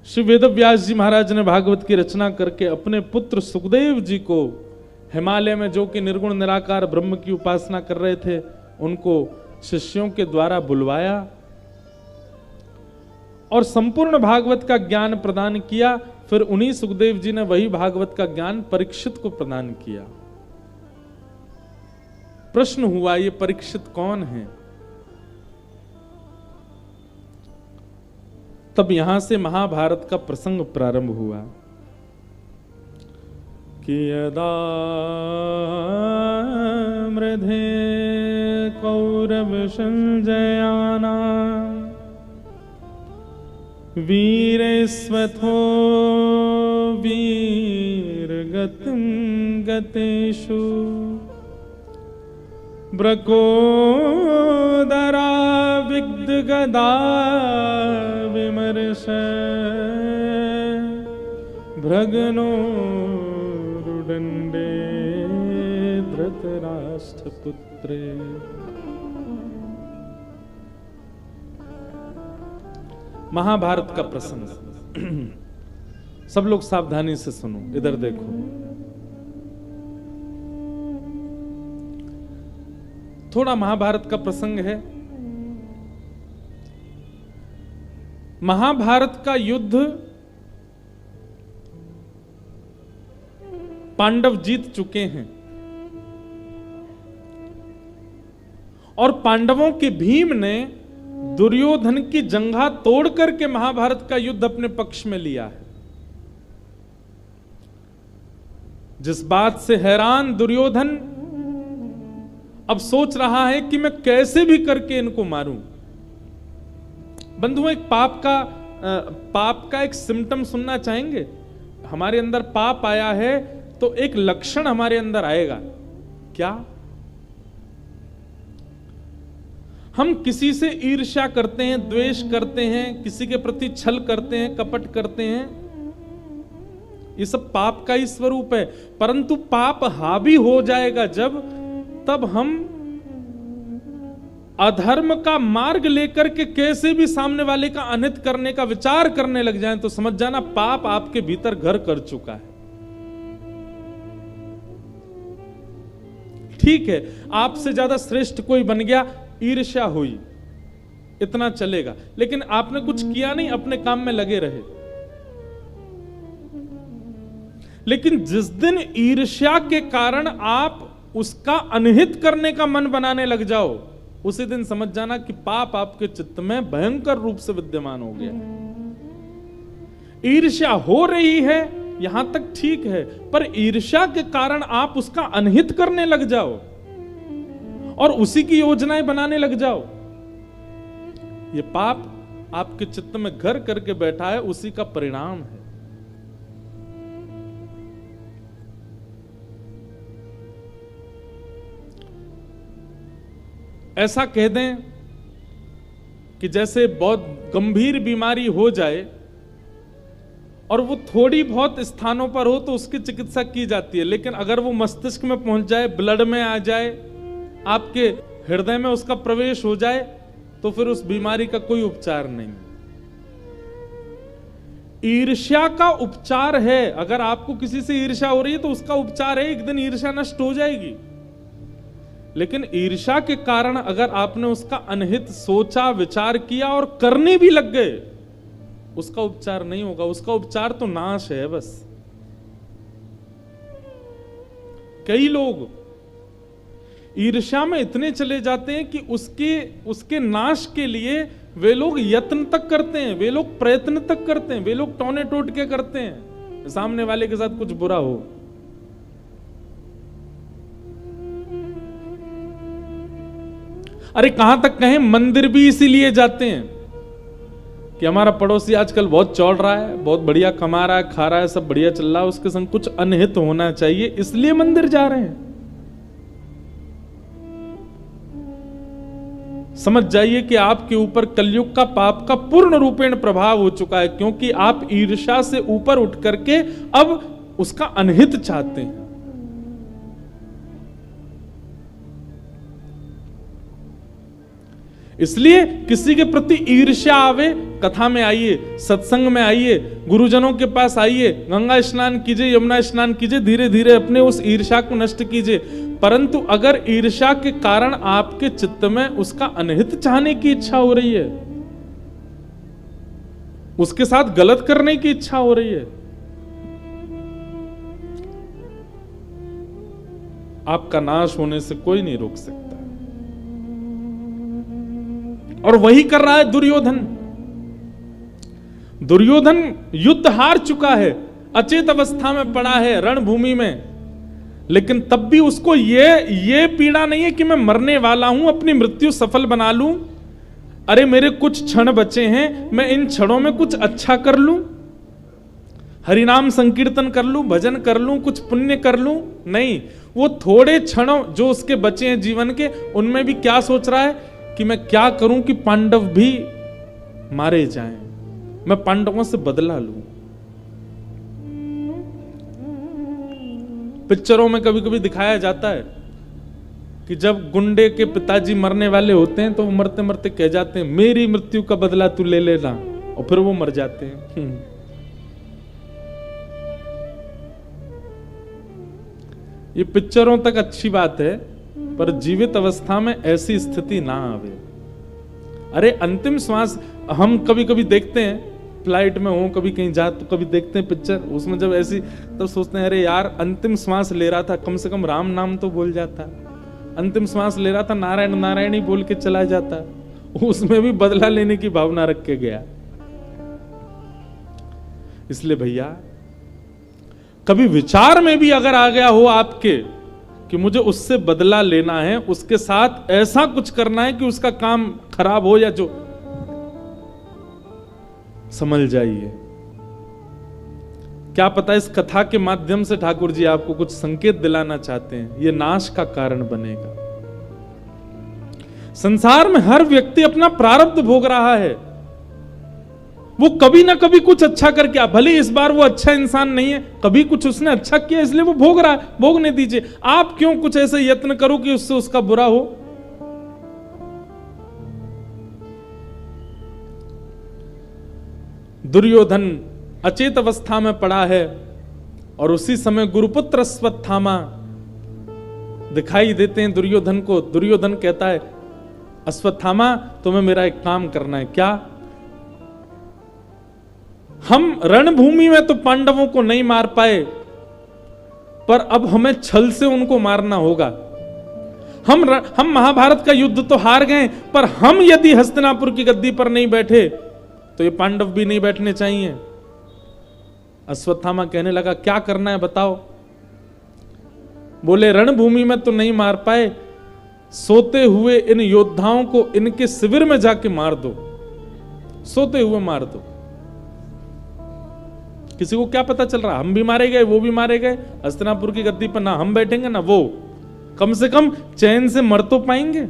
श्री वेदव्यास जी महाराज ने भागवत की रचना करके अपने पुत्र सुखदेव जी को हिमालय में, जो कि निर्गुण निराकार ब्रह्म की उपासना कर रहे थे, उनको शिष्यों के द्वारा बुलवाया और संपूर्ण भागवत का ज्ञान प्रदान किया। फिर उन्हीं सुखदेव जी ने वही भागवत का ज्ञान परीक्षित को प्रदान किया। प्रश्न हुआ, ये परीक्षित कौन है? तब यहां से महाभारत का प्रसंग प्रारंभ हुआ कि यदा मृधे कौरव संजयाना वीरेस्वथो वीरगतिं गतेषु ब्रकोदरा विद्गदा विमर्श भ्रगनो रुदंडे धृतराष्ट्रपुत्रे। महाभारत का प्रसंग। सब लोग सावधानी से सुनो, इधर देखो। थोड़ा महाभारत का प्रसंग है। महाभारत का युद्ध पांडव जीत चुके हैं और पांडवों के भीम ने दुर्योधन की जंघा तोड़ करके महाभारत का युद्ध अपने पक्ष में लिया है। जिस बात से हैरान दुर्योधन अब सोच रहा है कि मैं कैसे भी करके इनको मारूं। बंधुओं, एक पाप का एक सिम्टम सुनना चाहेंगे? हमारे अंदर पाप आया है तो एक लक्षण हमारे अंदर आएगा। क्या? हम किसी से ईर्ष्या करते हैं, द्वेष करते हैं, किसी के प्रति छल करते हैं, कपट करते हैं। ये सब पाप का ही स्वरूप है। परंतु पाप हावी हो जाएगा तब हम अधर्म का मार्ग लेकर के कैसे भी सामने वाले का अनित करने का विचार करने लग जाएं तो समझ जाना पाप आपके भीतर घर कर चुका है। ठीक है, आपसे ज्यादा श्रेष्ठ कोई बन गया, ईर्ष्या हुई, इतना चलेगा, लेकिन आपने कुछ किया नहीं, अपने काम में लगे रहे। लेकिन जिस दिन ईर्ष्या के कारण आप उसका अनहित करने का मन बनाने लग जाओ, उसी दिन समझ जाना कि पाप आपके चित्त में भयंकर रूप से विद्यमान हो गया। ईर्ष्या हो रही है यहां तक ठीक है, पर ईर्ष्या के कारण आप उसका अनहित करने लग जाओ और उसी की योजनाएं बनाने लग जाओ, ये पाप आपके चित्त में घर करके बैठा है, उसी का परिणाम है। ऐसा कह दें कि जैसे बहुत गंभीर बीमारी हो जाए और वो थोड़ी बहुत स्थानों पर हो तो उसकी चिकित्सा की जाती है, लेकिन अगर वो मस्तिष्क में पहुंच जाए, ब्लड में आ जाए, आपके हृदय में उसका प्रवेश हो जाए, तो फिर उस बीमारी का कोई उपचार नहीं। ईर्ष्या का उपचार है। अगर आपको किसी से ईर्ष्या हो रही है तो उसका उपचार है, एक दिन ईर्ष्या नष्ट हो जाएगी। लेकिन ईर्ष्या के कारण अगर आपने उसका अनहित सोचा, विचार किया और करने भी लग गए, उसका उपचार नहीं होगा। उसका उपचार तो नाश है बस। कई लोग ईर्ष्या में इतने चले जाते हैं कि उसके नाश के लिए वे लोग यत्न तक करते हैं, वे लोग प्रयत्न तक करते हैं, वे लोग टौने टोटके करते हैं सामने वाले के साथ कुछ बुरा हो। अरे कहां तक कहें, मंदिर भी इसीलिए जाते हैं। कि हमारा पड़ोसी आजकल बहुत चौड़ रहा है, बहुत बढ़िया कमा रहा है, खा रहा है, सब बढ़िया चल रहा है, उसके संग कुछ अनहित होना चाहिए, इसलिए मंदिर जा रहे हैं। समझ जाइए कि आपके ऊपर कलयुग का पाप का पूर्ण रूपेण प्रभाव हो चुका है, क्योंकि आप ईर्ष्या से ऊपर उठ करके अब उसका अनहित चाहते हैं। इसलिए किसी के प्रति ईर्ष्या आवे, कथा में आइए, सत्संग में आइए, गुरुजनों के पास आइए, गंगा स्नान कीजिए, यमुना स्नान कीजिए, धीरे धीरे अपने उस ईर्ष्या को नष्ट कीजिए। परंतु अगर ईर्ष्या के कारण आपके चित्त में उसका अनहित चाहने की इच्छा हो रही है, उसके साथ गलत करने की इच्छा हो रही है, आपका नाश होने से कोई नहीं रोक सकता। और वही कर रहा है दुर्योधन। दुर्योधन युद्ध हार चुका है, अचेत अवस्था में पड़ा है रणभूमि में, लेकिन तब भी उसको ये पीड़ा नहीं है कि मैं मरने वाला हूं, अपनी मृत्यु सफल बना लूं। अरे मेरे कुछ क्षण बचे हैं, मैं इन क्षणों में कुछ अच्छा कर लूं, हरिनाम संकीर्तन कर लूं, भजन कर लूं, कुछ पुण्य कर लूं। नहीं, वो थोड़े क्षणों जो उसके बचे हैं जीवन के, उनमें भी क्या सोच रहा है कि मैं क्या करूं कि पांडव भी मारे जाएं, मैं पांडवों से बदला लूं। पिक्चरों में कभी कभी दिखाया जाता है कि जब गुंडे के पिताजी मरने वाले होते हैं तो वो मरते मरते कह जाते हैं, मेरी मृत्यु का बदला तू ले लेना, और फिर वो मर जाते हैं। ये पिक्चरों तक अच्छी बात है, पर जीवित अवस्था में ऐसी स्थिति ना आवे। अरे अंतिम श्वास हम कभी कभी देखते हैं, फ्लाइट में हो, कभी कहीं जा तो कभी देखते हैं पिक्चर, उसमें जब ऐसी तब सोचते हैं, अरे यार अंतिम श्वास ले रहा था, कम से कम राम नाम तो बोल जाता, अंतिम श्वास ले रहा था, नारायण नारायण ही बोल के चला जाता। उसमें भी बदला लेने की भावना रख के गया। इसलिए भैया कभी विचार में भी अगर आ गया हो आपके कि मुझे उससे बदला लेना है, उसके साथ ऐसा कुछ करना है कि उसका काम खराब हो, या जो, समझ जाइए, क्या पता इस कथा के माध्यम से ठाकुर जी आपको कुछ संकेत दिलाना चाहते हैं, ये नाश का कारण बनेगा। संसार में हर व्यक्ति अपना प्रारब्ध भोग रहा है, वो कभी ना कभी कुछ अच्छा करके, भले इस बार वो अच्छा इंसान नहीं है, कभी कुछ उसने अच्छा किया इसलिए वो भोग रहा है, भोगने दीजिए। आप क्यों कुछ ऐसे यत्न करो कि उससे उसका बुरा हो। दुर्योधन अचेत अवस्था में पड़ा है और उसी समय गुरुपुत्र अश्वत्थामा दिखाई देते हैं दुर्योधन को। दुर्योधन कहता है, अश्वत्थामा तुम्हें मेरा एक काम करना है। क्या? हम रणभूमि में तो पांडवों को नहीं मार पाए, पर अब हमें छल से उनको मारना होगा। हम महाभारत का युद्ध तो हार गए, पर हम यदि हस्तिनापुर की गद्दी पर नहीं बैठे तो ये पांडव भी नहीं बैठने चाहिए। अश्वत्थामा कहने लगा, क्या करना है बताओ। बोले, रणभूमि में तो नहीं मार पाए, सोते हुए इन योद्धाओं को इनके शिविर में जाके मार दो, सोते हुए मार दो। किसी को क्या पता चल रहा, हम भी मारे गए, वो भी मारे गए। हस्तिनापुर की गद्दी पर ना हम बैठेंगे ना वो, कम से कम चैन से मर तो पाएंगे।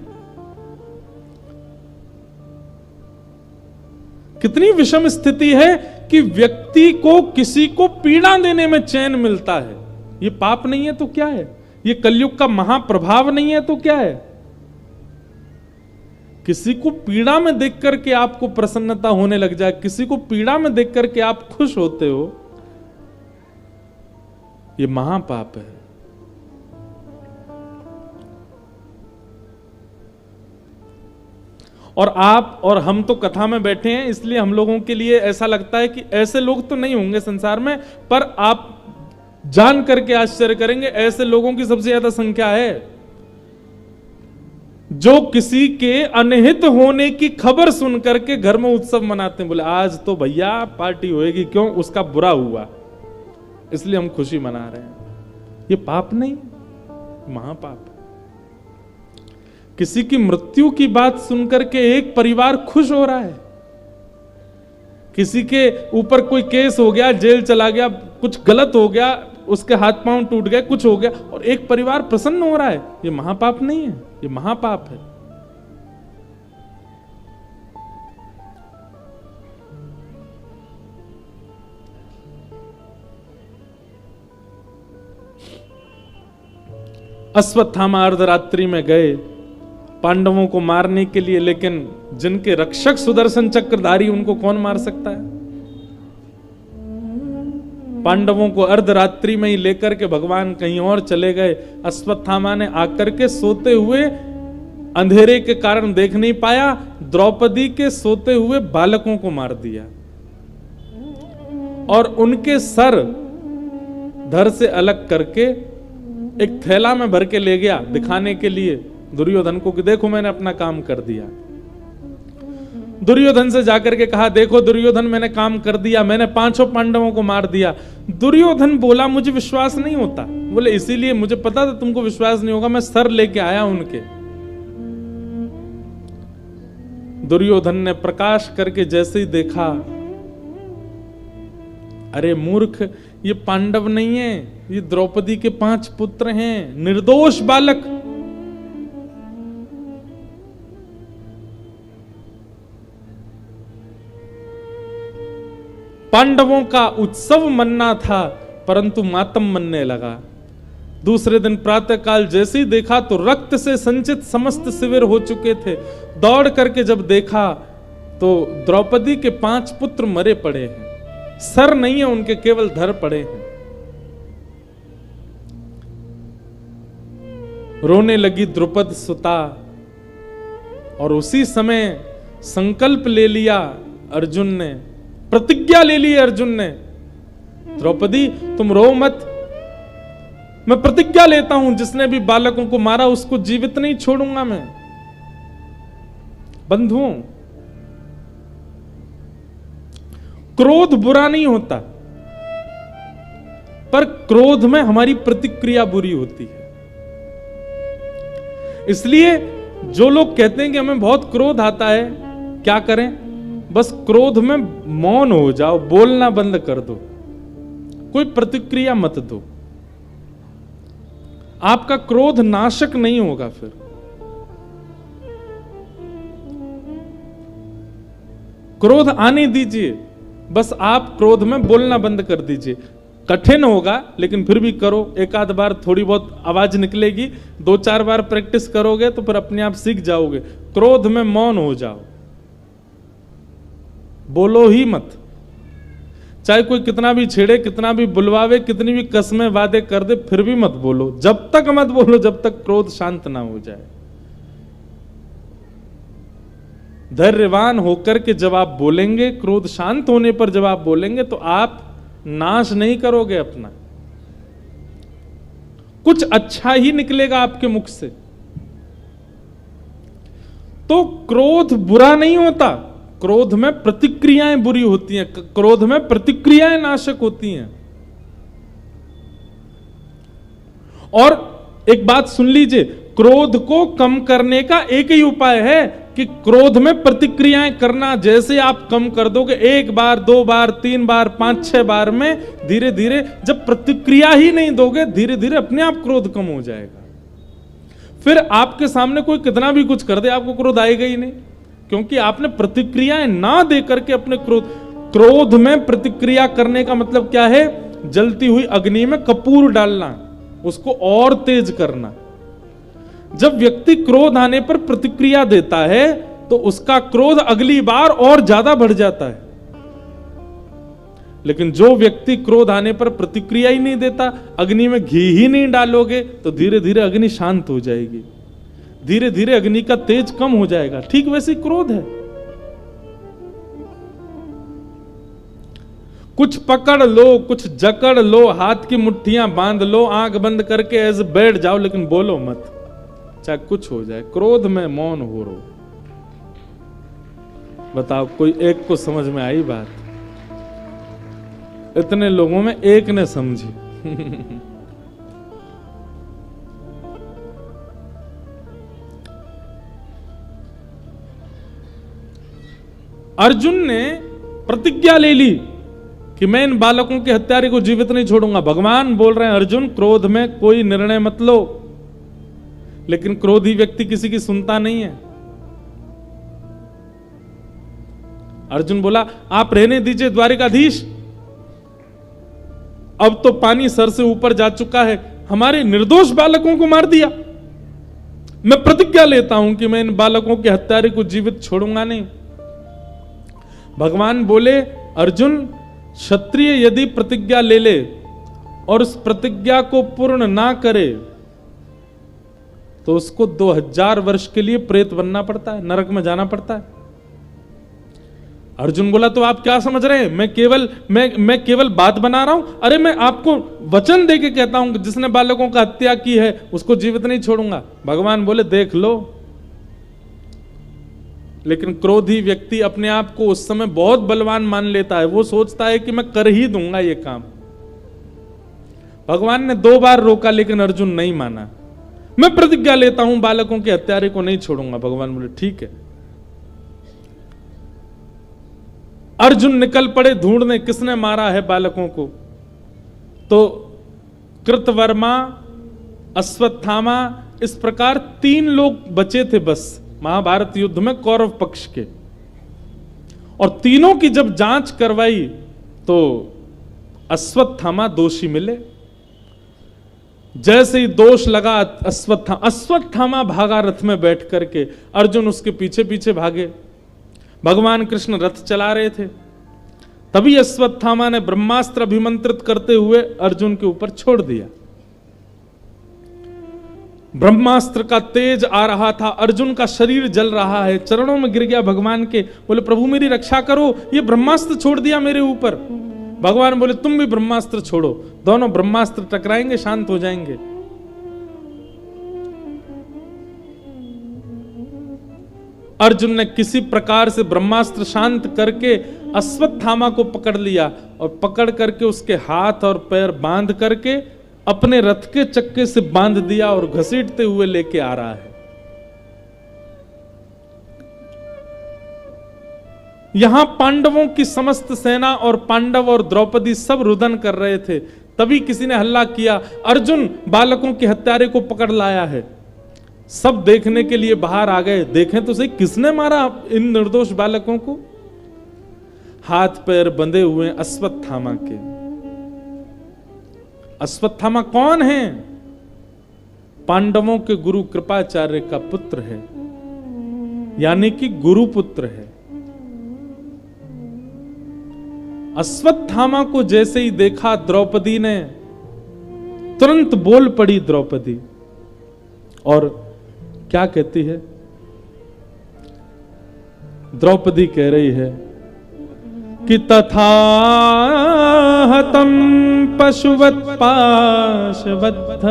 कितनी विषम स्थिति है कि व्यक्ति को किसी को पीड़ा देने में चैन मिलता है। ये पाप नहीं है तो क्या है? ये कलयुग का महाप्रभाव नहीं है तो क्या है? किसी को पीड़ा में देख करके आपको प्रसन्नता होने लग जाए, किसी को पीड़ा में देख करके आप खुश होते हो, ये महापाप है। और आप और हम तो कथा में बैठे हैं, इसलिए हम लोगों के लिए ऐसा लगता है कि ऐसे लोग तो नहीं होंगे संसार में, पर आप जान करके आश्चर्य करेंगे, ऐसे लोगों की सबसे ज्यादा संख्या है जो किसी के अनहित होने की खबर सुन करके घर में उत्सव मनाते हैं। बोले, आज तो भैया पार्टी होएगी, क्यों? उसका बुरा हुआ इसलिए हम खुशी मना रहे हैं। ये पाप नहीं, महापाप। किसी की मृत्यु की बात सुनकर के एक परिवार खुश हो रहा है, किसी के ऊपर कोई केस हो गया, जेल चला गया, कुछ गलत हो गया, उसके हाथ पांव टूट गए, कुछ हो गया, और एक परिवार प्रसन्न हो रहा है, ये महापाप नहीं है, ये महापाप है। अश्वत्थामा अर्धरात्रि में गए पांडवों को मारने के लिए, लेकिन जिनके रक्षक सुदर्शन चक्रधारी, उनको कौन मार सकता है? पांडवों को अर्धरात्रि में ही लेकर के भगवान कहीं और चले गए। अश्वत्थामा ने आकर के सोते हुए, अंधेरे के कारण देख नहीं पाया, द्रौपदी के सोते हुए बालकों को मार दिया और उनके सर धड़ से अलग करके एक थैला में भर के ले गया, दिखाने के लिए दुर्योधन को कि देखो मैंने अपना काम कर दिया। दुर्योधन से जाकर के कहा, देखो दुर्योधन मैंने काम कर दिया, मैंने 5 पांडवों को मार दिया। दुर्योधन बोला, मुझे विश्वास नहीं होता। बोले, इसीलिए मुझे पता था तुमको विश्वास नहीं होगा, मैं सर लेके आया उनके। दुर्योधन ने प्रकाश करके जैसे ही देखा, अरे मूर्ख, ये पांडव नहीं है, ये द्रौपदी के 5 पुत्र हैं, निर्दोष बालक। पांडवों का उत्सव मनना था, परंतु मातम मनने लगा। दूसरे दिन प्रातःकाल जैसे ही देखा तो रक्त से संचित समस्त शिविर हो चुके थे। दौड़ करके जब देखा तो द्रौपदी के 5 पुत्र मरे पड़े हैं, सर नहीं है उनके, केवल धड़ पड़े हैं। रोने लगी द्रुपद सुता, और उसी समय संकल्प ले लिया अर्जुन ने, प्रतिज्ञा ले ली अर्जुन ने, द्रौपदी तुम रो मत, मैं प्रतिज्ञा लेता हूं जिसने भी बालकों को मारा उसको जीवित नहीं छोड़ूंगा मैं। बंधुओं, क्रोध बुरा नहीं होता, पर क्रोध में हमारी प्रतिक्रिया बुरी होती है। इसलिए जो लोग कहते हैं कि हमें बहुत क्रोध आता है, क्या करें? बस क्रोध में मौन हो जाओ, बोलना बंद कर दो, कोई प्रतिक्रिया मत दो। आपका क्रोध नाशक नहीं होगा। फिर क्रोध आने दीजिए, बस आप क्रोध में बोलना बंद कर दीजिए। कठिन होगा, लेकिन फिर भी करो। एक आध बार थोड़ी बहुत आवाज निकलेगी, 2-4 बार प्रैक्टिस करोगे तो फिर अपने आप सीख जाओगे। क्रोध में मौन हो जाओ, बोलो ही मत। चाहे कोई कितना भी छेड़े, कितना भी बुलवावे, कितनी भी कस्में वादे कर दे, फिर भी मत बोलो। जब तक मत बोलो जब तक क्रोध शांत ना हो जाए। धैर्यवान होकर के जब आप बोलेंगे, क्रोध शांत होने पर जब आप बोलेंगे, तो आप नाश नहीं करोगे अपना, कुछ अच्छा ही निकलेगा आपके मुख से। तो क्रोध बुरा नहीं होता, क्रोध में प्रतिक्रियाएं बुरी होती हैं, क्रोध में प्रतिक्रियाएं नाशक होती हैं। और एक बात सुन लीजिए, क्रोध को कम करने का एक ही उपाय है कि क्रोध में प्रतिक्रियाएं करना जैसे आप कम कर दोगे, 1 बार 2 बार 3 बार 5-6 बार में, धीरे धीरे जब प्रतिक्रिया ही नहीं दोगे, धीरे धीरे अपने आप क्रोध कम हो जाएगा। फिर आपके सामने कोई कितना भी कुछ कर दे, आपको क्रोध आएगा ही नहीं, क्योंकि आपने प्रतिक्रियाएं ना दे करके अपने क्रोध में प्रतिक्रिया करने का मतलब क्या है? जलती हुई अग्नि में कपूर डालना, उसको और तेज करना। जब व्यक्ति क्रोध आने पर प्रतिक्रिया देता है तो उसका क्रोध अगली बार और ज्यादा बढ़ जाता है। लेकिन जो व्यक्ति क्रोध आने पर प्रतिक्रिया ही नहीं देता, अग्नि में घी ही नहीं डालोगे, तो धीरे धीरे अग्नि शांत हो जाएगी, धीरे धीरे अग्नि का तेज कम हो जाएगा। ठीक वैसे क्रोध है, कुछ पकड़ लो, कुछ जकड़ लो, हाथ की मुट्ठियां बांध लो, आंख बंद करके ऐसे बैठ जाओ, लेकिन बोलो मत, चाहे कुछ हो जाए। क्रोध में मौन हो रो। बताओ, कोई एक को समझ में आई बात? इतने लोगों में एक ने समझी। अर्जुन ने प्रतिज्ञा ले ली कि मैं इन बालकों के हत्यारे को जीवित नहीं छोड़ूंगा। भगवान बोल रहे हैं अर्जुन क्रोध में कोई निर्णय मत लो, लेकिन क्रोधी व्यक्ति किसी की सुनता नहीं है। अर्जुन बोला आप रहने दीजिए द्वारिकाधीश, अब तो पानी सर से ऊपर जा चुका है, हमारे निर्दोष बालकों को मार दिया। मैं प्रतिज्ञा लेता हूं कि मैं इन बालकों के हत्यारे को जीवित छोड़ूंगा नहीं। भगवान बोले अर्जुन, क्षत्रिय यदि प्रतिज्ञा ले ले और उस प्रतिज्ञा को पूर्ण ना करे तो उसको 2000 वर्ष के लिए प्रेत बनना पड़ता है, नरक में जाना पड़ता है। अर्जुन बोला तो आप क्या समझ रहे हैं, मैं केवल बात बना रहा हूं? अरे मैं आपको वचन देके कहता हूं कि जिसने बालकों का हत्या की है उसको जीवित नहीं छोड़ूंगा। भगवान बोले देख लो। लेकिन क्रोधी व्यक्ति अपने आप को उस समय बहुत बलवान मान लेता है, वो सोचता है कि मैं कर ही दूंगा ये काम। भगवान ने 2 बार रोका लेकिन अर्जुन नहीं माना। मैं प्रतिज्ञा लेता हूं बालकों के हत्यारे को नहीं छोड़ूंगा। भगवान बोले ठीक है। अर्जुन निकल पड़े ढूंढने किसने मारा है बालकों को। तो कृतवर्मा, अश्वत्थामा, इस प्रकार 3 लोग बचे थे बस महाभारत युद्ध में कौरव पक्ष के। और तीनों की जब जांच करवाई तो अश्वत्थामा दोषी मिले। जैसे ही दोष लगा अश्वत्थामा भागा रथ में बैठ करके, अर्जुन उसके पीछे पीछे भागे। भगवान कृष्ण रथ चला रहे थे, तभी अश्वत्थामा ने ब्रह्मास्त्र अभिमंत्रित करते हुए अर्जुन के ऊपर छोड़ दिया। ब्रह्मास्त्र का तेज आ रहा था, अर्जुन का शरीर जल रहा है, चरणों में गिर गया भगवान के, बोले प्रभु मेरी रक्षा करो, ये ब्रह्मास्त्र छोड़ दिया मेरे ऊपर। भगवान बोले तुम भी ब्रह्मास्त्र छोड़ो, दोनों ब्रह्मास्त्र टकराएंगे, शांत हो जाएंगे। अर्जुन ने किसी प्रकार से ब्रह्मास्त्र शांत करके अश्वत्थामा को पकड़ लिया और पकड़ करके उसके हाथ और पैर बांध करके अपने रथ के चक्के से बांध दिया और घसीटते हुए लेके आ रहा है। यहां पांडवों की समस्त सेना और पांडव और द्रौपदी सब रुदन कर रहे थे। तभी किसी ने हल्ला किया, अर्जुन बालकों के हत्यारे को पकड़ लाया है। सब देखने के लिए बाहर आ गए, देखें तो सही किसने मारा इन निर्दोष बालकों को। हाथ पैर बंधे हुए अश्वत्थामा के। अश्वत्थामा कौन है? पांडवों के गुरु कृपाचार्य का पुत्र है, यानी कि गुरुपुत्र है। अश्वत्थामा को जैसे ही देखा द्रौपदी ने, तुरंत बोल पड़ी द्रौपदी और क्या कहती है? द्रौपदी कह रही है कि तथा हतम पशुवत पाशवत्थ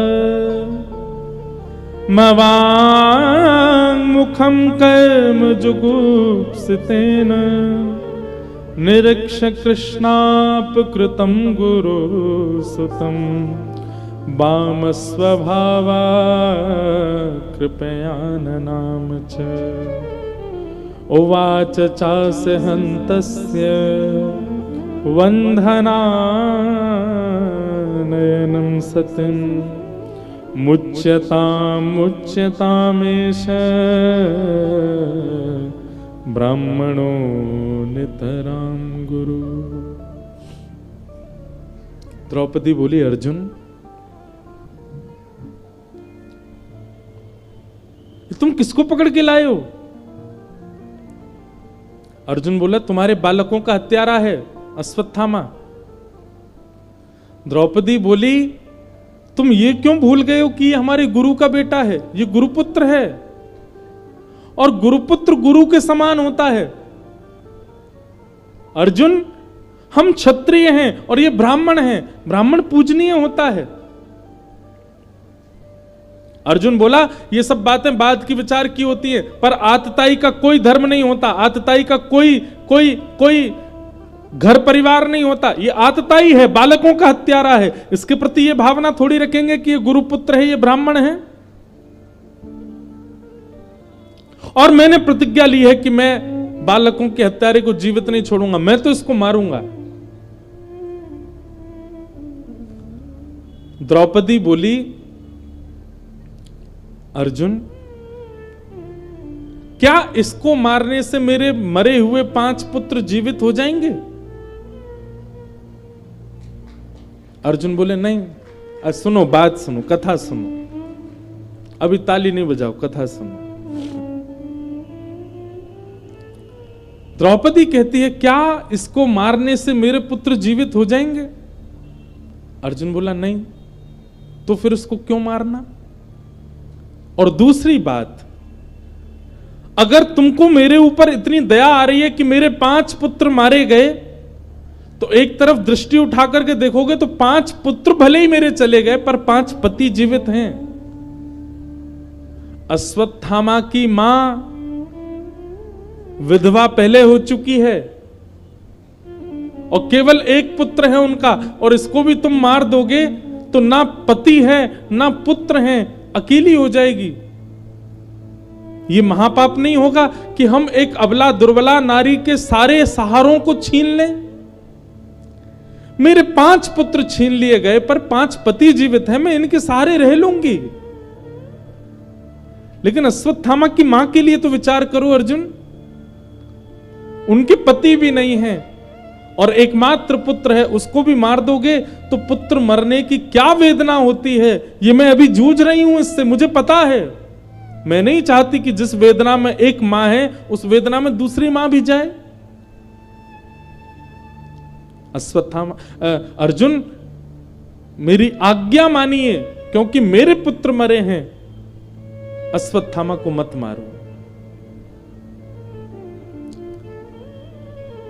मवांग मुखम कर्म जुगुप्सितेन निरीक्ष कृष्णापकृतं गुरु सुतम वाम स्वभावा कृपयाननाम च उवाच चास्य हन्तस्य वन्धनानयनं सतिं मुच्यतामेष ब्राह्मणो नितरां गुरु। द्रौपदी बोली अर्जुन तुम किसको पकड़ के लाए हो? अर्जुन बोला तुम्हारे बालकों का हत्यारा है अश्वत्थामा। द्रौपदी बोली तुम ये क्यों भूल गए हो कि ये हमारे गुरु का बेटा है, ये गुरुपुत्र है और गुरुपुत्र गुरु के समान होता है। अर्जुन हम क्षत्रिय हैं और ये ब्राह्मण हैं, ब्राह्मण पूजनीय होता है। अर्जुन बोला ये सब बातें बाद की विचार की होती है, पर आतताई का कोई धर्म नहीं होता, आतताई का कोई घर परिवार नहीं होता। ये आतताई है, बालकों का हत्यारा है। इसके प्रति ये भावना थोड़ी रखेंगे कि ये गुरुपुत्र है, ये ब्राह्मण है। और मैंने प्रतिज्ञा ली है कि मैं बालकों के हत्यारे को जीवित नहीं छोड़ूंगा, मैं तो इसको मारूंगा। द्रौपदी बोली, अर्जुन क्या इसको मारने से मेरे मरे हुए 5 पुत्र जीवित हो जाएंगे? अर्जुन बोले नहीं। सुनो, बात सुनो, कथा सुनो, अभी ताली नहीं बजाओ, कथा सुनो। द्रौपदी कहती है, क्या इसको मारने से मेरे पुत्र जीवित हो जाएंगे? अर्जुन बोला नहीं। तो फिर उसको क्यों मारना? और दूसरी बात, अगर तुमको मेरे ऊपर इतनी दया आ रही है कि मेरे 5 पुत्र मारे गए, तो एक तरफ दृष्टि उठा करके देखोगे तो 5 पुत्र भले ही मेरे चले गए, पर 5 पति जीवित हैं। अश्वत्थामा की मां विधवा पहले हो चुकी है और केवल एक पुत्र है उनका, और इसको भी तुम मार दोगे तो ना पति है ना पुत्र है, अकेली हो जाएगी। ये महापाप नहीं होगा कि हम एक अबला दुर्बला नारी के सारे सहारों को छीन लें? मेरे 5 पुत्र छीन लिए गए पर 5 पति जीवित हैं, मैं इनके सहारे रह लूंगी। लेकिन अश्वत्थामा की मां के लिए तो विचार करो अर्जुन, उनके पति भी नहीं है और एकमात्र पुत्र है, उसको भी मार दोगे तो पुत्र मरने की क्या वेदना होती है, ये मैं अभी जूझ रही हूं इससे, मुझे पता है। मैं नहीं चाहती कि जिस वेदना में एक मां है उस वेदना में दूसरी मां भी जाए। अश्वत्थामा, अर्जुन मेरी आज्ञा मानिए, क्योंकि मेरे पुत्र मरे हैं, अश्वत्थामा को मत मारो।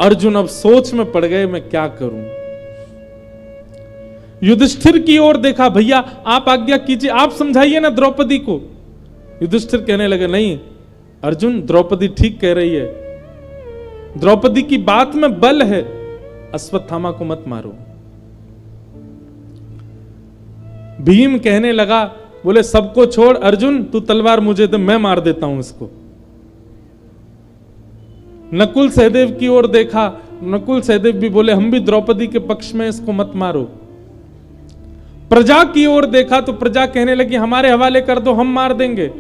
अर्जुन अब सोच में पड़ गए, मैं क्या करूं। युधिष्ठिर की ओर देखा, भैया आप आज्ञा कीजिए, आप समझाइए ना द्रौपदी को। युधिष्ठिर कहने लगे, नहीं अर्जुन, द्रौपदी ठीक कह रही है, द्रौपदी की बात में बल है, अश्वत्थामा को मत मारो। भीम कहने लगा, बोले सबको छोड़, अर्जुन तू तलवार मुझे दे, मैं मार देता हूं इसको। नकुल सहदेव की ओर देखा, नकुल सहदेव भी बोले हम भी द्रौपदी के पक्ष में, इसको मत मारो। प्रजा की ओर देखा तो प्रजा कहने लगी हमारे हवाले कर दो, हम मार देंगे।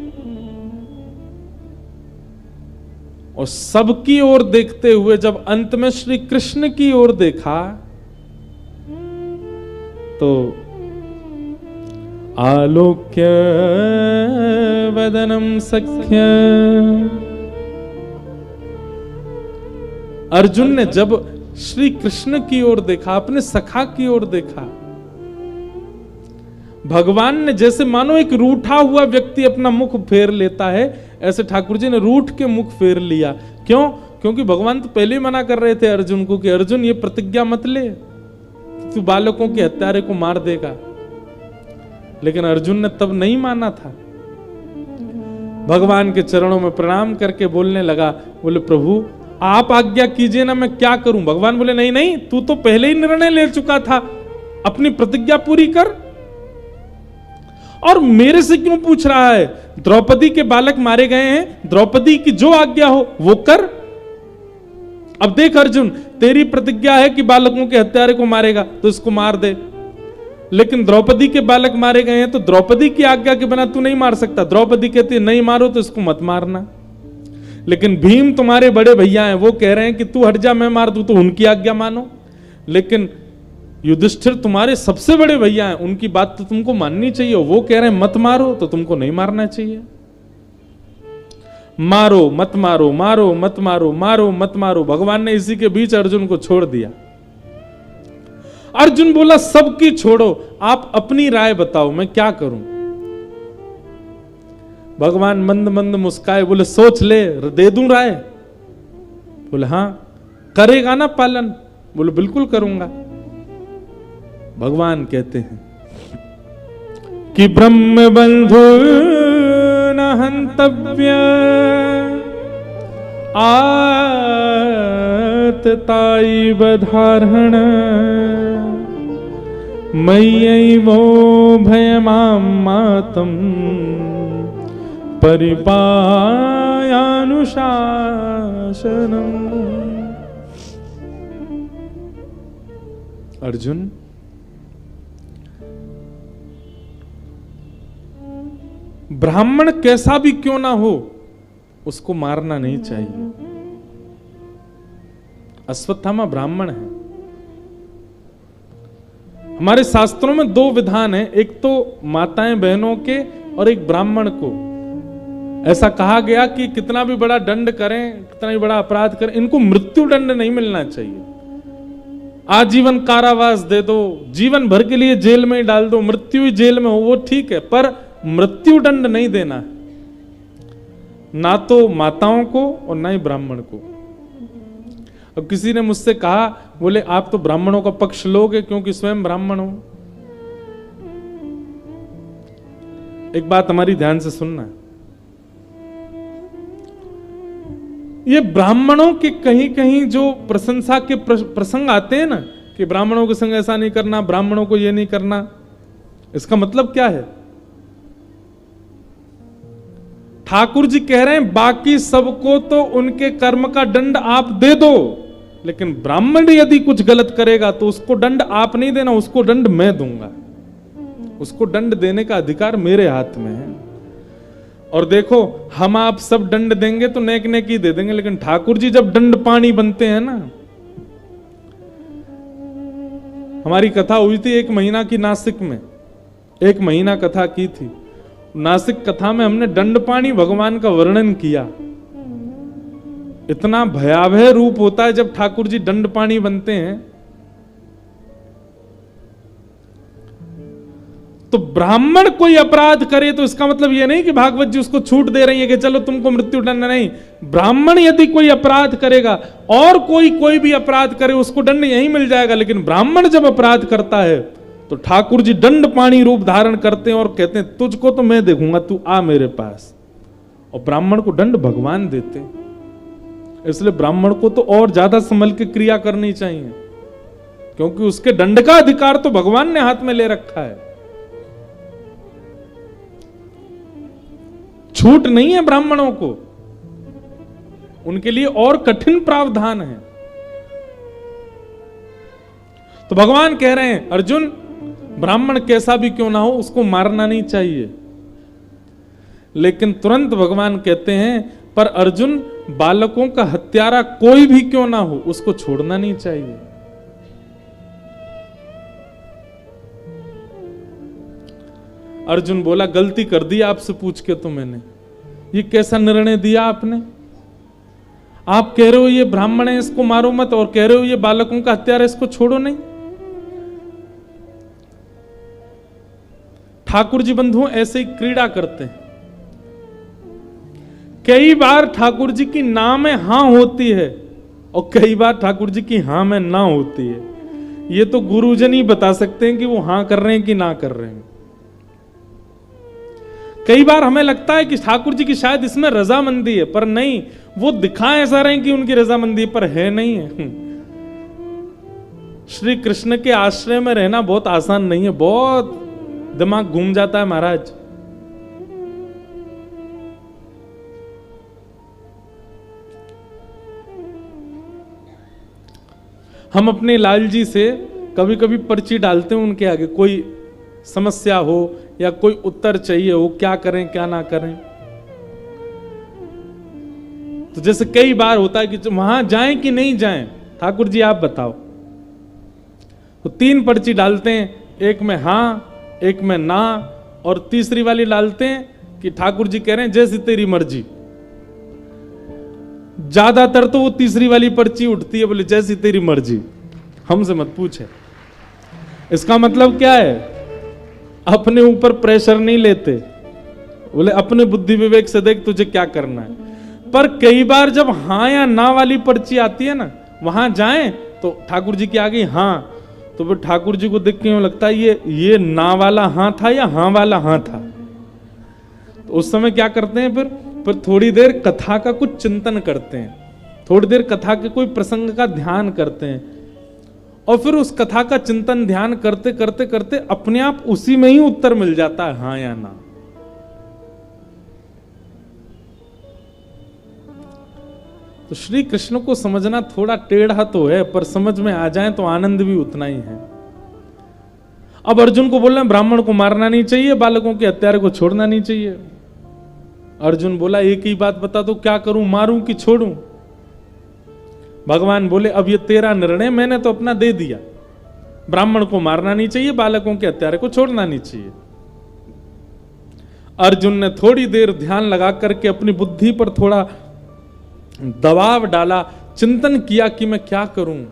और सबकी ओर देखते हुए जब अंत में श्री कृष्ण की ओर देखा तो आलोक्य वदनम सख्य, अर्जुन ने जब श्री कृष्ण की ओर देखा, अपने सखा की ओर देखा, भगवान ने जैसे मानो एक रूठा हुआ व्यक्ति अपना मुख फेर लेता है, ऐसे ठाकुर जी ने रूठ के मुख फेर लिया। क्यों? क्योंकि भगवान तो पहले ही मना कर रहे थे अर्जुन को कि अर्जुन ये प्रतिज्ञा मत ले, तू बालकों के हत्यारे को मार देगा। लेकिन अर्जुन ने तब नहीं माना था। भगवान के चरणों में प्रणाम करके बोलने लगा, बोले प्रभु आप आज्ञा कीजिए ना, मैं क्या करूं। भगवान बोले नहीं नहीं, तू तो पहले ही निर्णय ले चुका था, अपनी प्रतिज्ञा पूरी कर, और मेरे से क्यों पूछ रहा है? द्रौपदी के बालक मारे गए हैं, द्रौपदी की जो आज्ञा हो वो कर। अब देख अर्जुन, तेरी प्रतिज्ञा है कि बालकों के हत्यारे को मारेगा तो इसको मार दे, लेकिन द्रौपदी के बालक मारे गए हैं तो द्रौपदी की आज्ञा के बिना तू नहीं मार सकता। द्रौपदी कहती है नहीं मारो तो इसको मत मारना। लेकिन भीम तुम्हारे बड़े भैया हैं, वो कह रहे हैं कि तू हट जा मैं मार दूं, तो उनकी आज्ञा मानो। लेकिन युधिष्ठिर तुम्हारे सबसे बड़े भैया हैं, उनकी बात तो तुमको माननी चाहिए। वो कह रहे हैं मत मारो तो तुमको नहीं मारना चाहिए। मारो मत मारो, मारो मत मारो, मारो मत मारो। भगवान ने इसी के बीच अर्जुन को छोड़ दिया। अर्जुन बोला सबकी छोड़ो, आप अपनी राय बताओ, मैं क्या करूं। भगवान मंद मंद मुस्काए, बोले सोच ले, दे दूं राय। बोले हाँ, करेगा ना पालन? बोले बिल्कुल करूंगा। भगवान कहते हैं कि ब्रह्म बंधु न हंतव्य आतताई बधारण मय्यैवो भयमां मातम परिपायात्मजानन। अनुशासनम्। अर्जुन, ब्राह्मण कैसा भी क्यों ना हो उसको मारना नहीं चाहिए। अश्वत्थामा ब्राह्मण है। हमारे शास्त्रों में दो विधान है, एक तो माताएं बहनों के और एक ब्राह्मण को। ऐसा कहा गया कि कितना भी बड़ा दंड करें, कितना भी बड़ा अपराध करें, इनको मृत्यु दंड नहीं मिलना चाहिए। आजीवन कारावास दे दो, जीवन भर के लिए जेल में ही डाल दो, मृत्यु ही जेल में हो, वो ठीक है, पर मृत्यु दंड नहीं देना है, ना तो माताओं को और ना ही ब्राह्मण को। अब किसी ने मुझसे कहा, बोले आप तो ब्राह्मणों का पक्ष लोगे क्योंकि स्वयं ब्राह्मण हो। एक बात हमारी ध्यान से सुनना, ये ब्राह्मणों के कहीं कहीं जो प्रशंसा के प्रसंग आते हैं ना, कि ब्राह्मणों के संग ऐसा नहीं करना, ब्राह्मणों को ये नहीं करना, इसका मतलब क्या है? ठाकुर जी कह रहे हैं बाकी सबको तो उनके कर्म का दंड आप दे दो, लेकिन ब्राह्मण यदि कुछ गलत करेगा तो उसको दंड आप नहीं देना, उसको दंड मैं दूंगा। उसको दंड देने का अधिकार मेरे हाथ में है। और देखो, हम आप सब दंड देंगे तो नेक नेक ही दे देंगे, लेकिन ठाकुर जी जब दंड पानी बनते हैं ना, हमारी कथा हुई थी 1 महीना की नासिक में, 1 महीना कथा की थी। नासिक कथा में हमने दंडपाणी भगवान का वर्णन किया। इतना भयावह रूप होता है जब ठाकुर जी दंडपाणी बनते हैं। तो ब्राह्मण कोई अपराध करे तो इसका मतलब यह नहीं कि भागवत जी उसको छूट दे रही है कि चलो तुमको मृत्यु दंड नहीं। ब्राह्मण यदि कोई अपराध करेगा और कोई भी अपराध करे उसको दंड यही मिल जाएगा, लेकिन ब्राह्मण जब अपराध करता है तो ठाकुर जी दंडपाणी रूप धारण करते हैं और कहते हैं तुझको तो मैं देखूंगा, तू आ मेरे पास। और ब्राह्मण को दंड भगवान देते हैं, इसलिए ब्राह्मण को तो और ज्यादा संभल के क्रिया करनी चाहिए, क्योंकि उसके दंड का अधिकार तो भगवान ने हाथ में ले रखा है। छूट नहीं है ब्राह्मणों को, उनके लिए और कठिन प्रावधान है। तो भगवान कह रहे हैं अर्जुन, ब्राह्मण कैसा भी क्यों ना हो उसको मारना नहीं चाहिए। लेकिन तुरंत भगवान कहते हैं पर अर्जुन, बालकों का हत्यारा कोई भी क्यों ना हो उसको छोड़ना नहीं चाहिए। अर्जुन बोला गलती कर दी आपसे पूछ के, तो मैंने ये कैसा निर्णय दिया आपने? आप कह रहे हो ये ब्राह्मण है इसको मारो मत, और कह रहे हो ये बालकों का हत्यारा इसको छोड़ो नहीं। ठाकुर जी बंधुओं ऐसे ही क्रीड़ा करते हैं। कई बार ठाकुर जी की ना में हां होती है और कई बार ठाकुर जी की हां में ना होती है। ये तो गुरुजन ही बता सकते हैं कि वो हां कर रहे हैं कि ना कर रहे हैं। कई बार हमें लगता है कि ठाकुर जी की शायद इसमें रजामंदी है, पर नहीं, वो दिखाएं ऐसा रहे कि उनकी रजामंदी, पर है नहीं है। श्री कृष्ण के आश्रय में रहना बहुत आसान नहीं है, बहुत दिमाग घूम जाता है महाराज। हम अपने लाल जी से कभी कभी पर्ची डालते हैं उनके आगे, कोई समस्या हो या कोई उत्तर चाहिए हो, क्या करें क्या ना करें। तो जैसे कई बार होता है कि वहां जाएं कि नहीं जाएं, ठाकुर जी आप बताओ। तो 3 पर्ची डालते हैं, एक में हां, एक में ना, और तीसरी वाली डालते हैं कि ठाकुर जी कह रहे हैं जैसी तेरी मर्जी। ज्यादातर तो वो तीसरी वाली पर्ची उठती है, बोले जैसी तेरी मर्जी, हमसे मत पूछे। इसका मतलब क्या है? अपने ऊपर प्रेशर नहीं लेते, बोले अपने बुद्धि विवेक से देख तुझे क्या करना है। पर कई बार जब हां या ना वाली पर्ची आती है ना, वहां जाएं तो ठाकुर जी की आ गई हां, तो फिर ठाकुर जी को देख के लगता है ये ना वाला हां था या हां वाला हां था। तो उस समय क्या करते हैं, फिर थोड़ी देर कथा का कुछ चिंतन करते हैं, थोड़ी देर कथा के कोई प्रसंग का ध्यान करते हैं, और फिर उस कथा का चिंतन ध्यान करते करते करते अपने आप उसी में ही उत्तर मिल जाता है, हां या ना। तो श्री कृष्ण को समझना थोड़ा टेढ़ा तो है, पर समझ में आ जाए तो आनंद भी उतना ही है। अब अर्जुन को बोल रहे हैं ब्राह्मण को मारना नहीं चाहिए, बालकों के हत्यारे को छोड़ना नहीं चाहिए। अर्जुन बोला एक ही बात बता दो, क्या करूं, मारूं कि छोड़ूं? भगवान बोले अब ये तेरा निर्णय, मैंने तो अपना दे दिया। ब्राह्मण को मारना नहीं चाहिए, बालकों के हत्यारे को छोड़ना नहीं चाहिए। अर्जुन ने थोड़ी देर ध्यान लगा करके अपनी बुद्धि पर थोड़ा दबाव डाला, चिंतन किया कि मैं क्या करूं।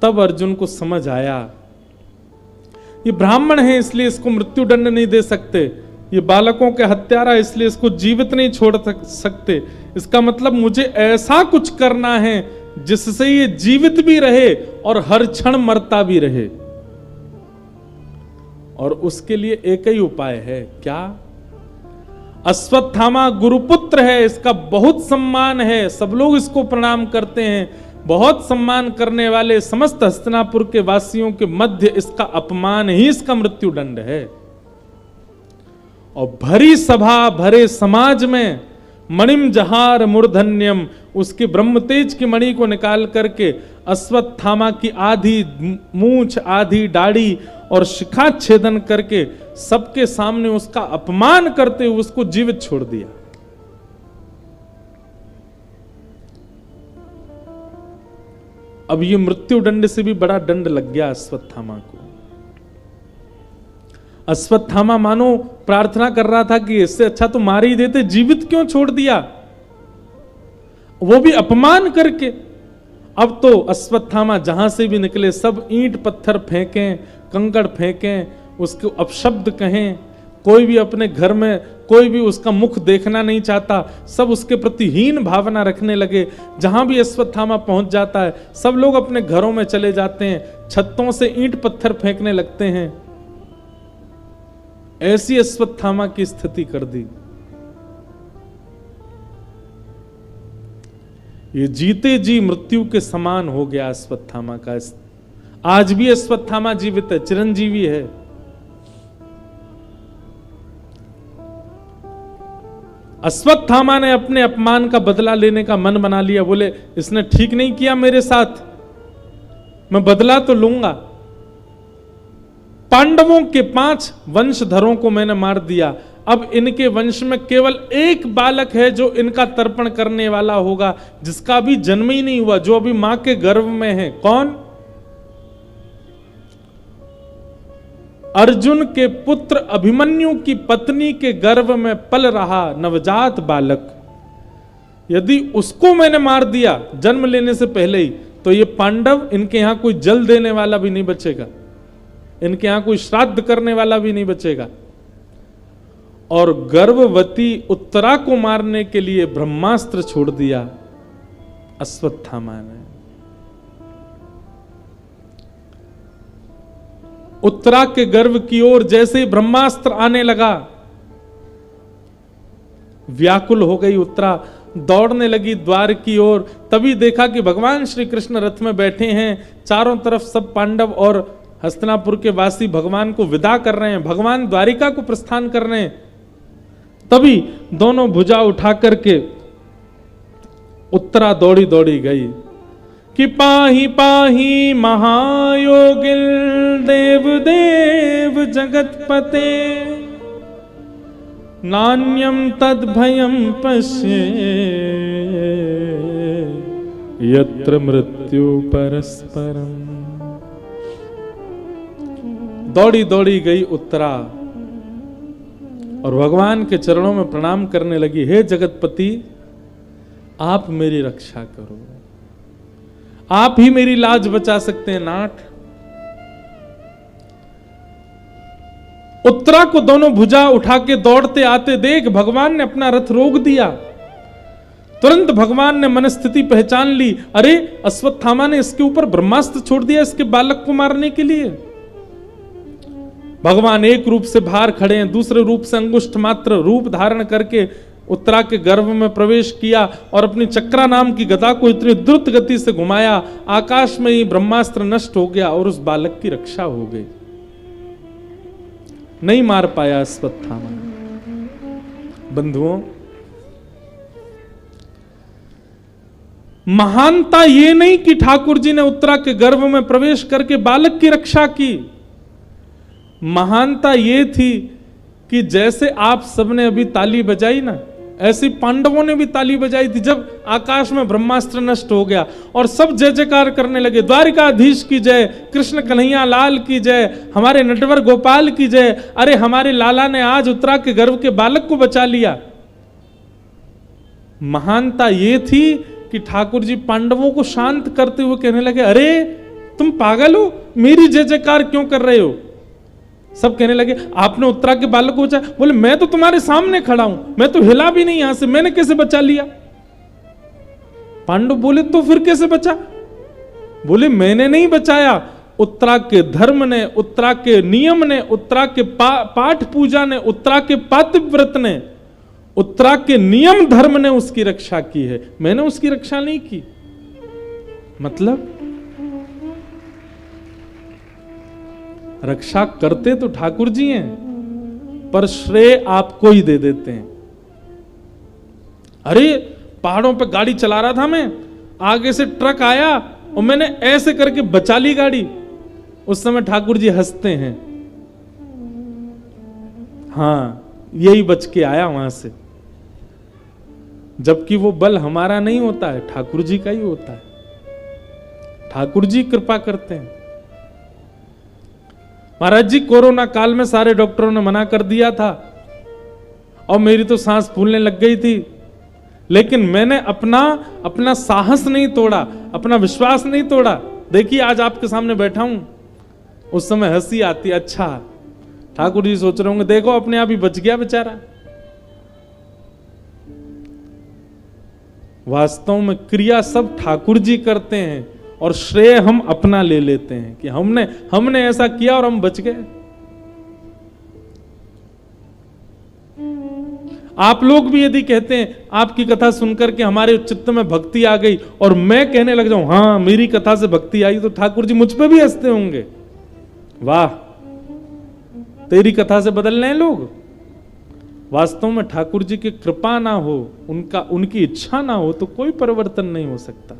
तब अर्जुन को समझ आया ये ब्राह्मण है इसलिए इसको मृत्यु दंड नहीं दे सकते, ये बालकों के हत्यारा इसलिए इसको जीवित नहीं छोड़ सकते। इसका मतलब मुझे ऐसा कुछ करना है जिससे ये जीवित भी रहे और हर क्षण मरता भी रहे। और उसके लिए एक ही उपाय है, क्या? अश्वत्थामा गुरुपुत्र है, इसका बहुत सम्मान है, सब लोग इसको प्रणाम करते हैं। बहुत सम्मान करने वाले समस्त हस्तिनापुर के वासियों के मध्य इसका अपमान ही इसका मृत्यु दंड है। और भरी सभा भरे समाज में मणिम जहार मूर्धन्यम, उसके ब्रह्म तेज की मणि को निकाल करके अश्वत्थामा की आधी मूंछ, आधी दाढ़ी और शिखा छेदन करके सबके सामने उसका अपमान करते हुए उसको जीवित छोड़ दिया। अब ये मृत्यु दंड से भी बड़ा दंड लग गया अश्वत्थामा को। अश्वत्थामा मानो प्रार्थना कर रहा था कि इससे अच्छा तो मार ही देते, जीवित क्यों छोड़ दिया, वो भी अपमान करके। अब तो अश्वत्थामा जहां से भी निकले सब ईंट पत्थर फेंकें, कंकड़ फेंकें, उसको अपशब्द कहें। कोई भी अपने घर में कोई भी उसका मुख देखना नहीं चाहता, सब उसके प्रति हीन भावना रखने लगे। जहां भी अश्वत्थामा पहुंच जाता है सब लोग अपने घरों में चले जाते हैं, छतों से ईंट पत्थर फेंकने लगते हैं। ऐसी अश्वत्थामा की स्थिति कर दी। ये जीते जी मृत्यु के समान हो गया अश्वत्थामा का। आज भी अश्वत्थामा जीवित है, चिरंजीवी है। अश्वत्थामा ने अपने अपमान का बदला लेने का मन बना लिया। बोले इसने ठीक नहीं किया मेरे साथ, मैं बदला तो लूंगा। पांडवों के 5 वंशधरों को मैंने मार दिया, अब इनके वंश में केवल एक बालक है जो इनका तर्पण करने वाला होगा, जिसका अभी जन्म ही नहीं हुआ, जो अभी मां के गर्भ में है। कौन? अर्जुन के पुत्र अभिमन्यु की पत्नी के गर्भ में पल रहा नवजात बालक। यदि उसको मैंने मार दिया जन्म लेने से पहले ही, तो ये पांडव, इनके यहां कोई जल देने वाला भी नहीं बचेगा, इनके यहां कोई श्राद्ध करने वाला भी नहीं बचेगा। और गर्भवती उत्तरा को मारने के लिए ब्रह्मास्त्र छोड़ दिया अश्वत्थामा ने। उत्तरा के गर्भ की ओर जैसे ही ब्रह्मास्त्र आने लगा, व्याकुल हो गई उत्तरा, दौड़ने लगी द्वार की ओर। तभी देखा कि भगवान श्री कृष्ण रथ में बैठे हैं, चारों तरफ सब पांडव और हस्तिनापुर के वासी भगवान को विदा कर रहे हैं, भगवान द्वारिका को प्रस्थान कर रहे हैं। तभी दोनों भुजा उठा करके उत्तरा दौड़ी दौड़ी गई कि पाही पाही महायोगिल देव देव जगतपते नान्यम तद भयम पश्ये यत्र मृत्यु परस्परम। दौड़ी दौड़ी गई उत्तरा और भगवान के चरणों में प्रणाम करने लगी। हे जगतपति, आप मेरी रक्षा करो, आप ही मेरी लाज बचा सकते हैं नाथ। उत्तरा को दोनों भुजा उठा के दौड़ते आते देख भगवान ने अपना रथ रोक दिया। तुरंत भगवान ने मनस्थिति पहचान ली, अरे अश्वत्थामा ने इसके ऊपर ब्रह्मास्त्र छोड़ दिया इसके बालक को मारने के लिए। भगवान एक रूप से बाहर खड़े हैं, दूसरे रूप से अंगुष्ठ मात्र रूप धारण करके उत्तरा के गर्भ में प्रवेश किया और अपनी चक्रा नाम की गदा को इतनी द्रुत गति से घुमाया, आकाश में ही ब्रह्मास्त्र नष्ट हो गया और उस बालक की रक्षा हो गई। नहीं मार पाया अश्वत्थामा। बंधुओं, महानता ये नहीं कि ठाकुर जी ने उत्तरा के गर्भ में प्रवेश करके बालक की रक्षा की। महानता ये थी कि जैसे आप सबने अभी ताली बजाई ना, ऐसी पांडवों ने भी ताली बजाई थी जब आकाश में ब्रह्मास्त्र नष्ट हो गया और सब जय जयकार करने लगे, द्वारिकाधीश की जय, कृष्ण कन्हैया लाल की जय, हमारे नटवर गोपाल की जय, अरे हमारे लाला ने आज उत्तरा के गर्भ के बालक को बचा लिया। महानता ये थी कि ठाकुर जी पांडवों को शांत करते हुए कहने लगे, अरे तुम पागल हो, मेरी जय जयकार क्यों कर रहे हो? सब कहने लगे आपने उत्तरा के बालक को बचाया। बोले मैं तो तुम्हारे सामने खड़ा हूं, मैं तो हिला भी नहीं यहां से, मैंने कैसे बचा लिया? पांडव बोले तो फिर कैसे बचा? बोले मैंने नहीं बचाया, उत्तरा के धर्म ने, उत्तरा के नियम ने, उत्तरा के पाठ पूजा ने, उत्तरा के पातिव्रत ने, उत्तरा के नियम धर्म ने उसकी रक्षा की है, मैंने उसकी रक्षा नहीं की। मतलब रक्षा करते तो ठाकुर जी हैं, पर श्रेय आपको ही दे देते हैं। अरे पहाड़ों पे गाड़ी चला रहा था मैं, आगे से ट्रक आया और मैंने ऐसे करके बचा ली गाड़ी। उस समय ठाकुर जी हंसते हैं, हाँ यही बच के आया वहां से। जबकि वो बल हमारा नहीं होता है, ठाकुर जी का ही होता है। ठाकुर जी कृपा करते हैं। महाराज जी कोरोना काल में सारे डॉक्टरों ने मना कर दिया था और मेरी तो सांस फूलने लग गई थी, लेकिन मैंने अपना साहस नहीं तोड़ा, अपना विश्वास नहीं तोड़ा। देखिए आज आपके सामने बैठा हूं। उस समय हंसी आती, अच्छा ठाकुर जी सोच रहे होंगे देखो अपने आप ही बच गया बेचारा। वास्तव में क्रिया सब ठाकुर जी करते हैं और श्रेय हम अपना ले लेते हैं कि हमने ऐसा किया और हम बच गए। आप लोग भी यदि कहते हैं आपकी कथा सुनकर के हमारे चित्त में भक्ति आ गई और मैं कहने लग जाऊं हां मेरी कथा से भक्ति आई, तो ठाकुर जी मुझ पे भी हंसते होंगे, वाह तेरी कथा से बदल रहे हैं लोग। वास्तव में ठाकुर जी की कृपा ना हो, उनकी इच्छा ना हो तो कोई परिवर्तन नहीं हो सकता।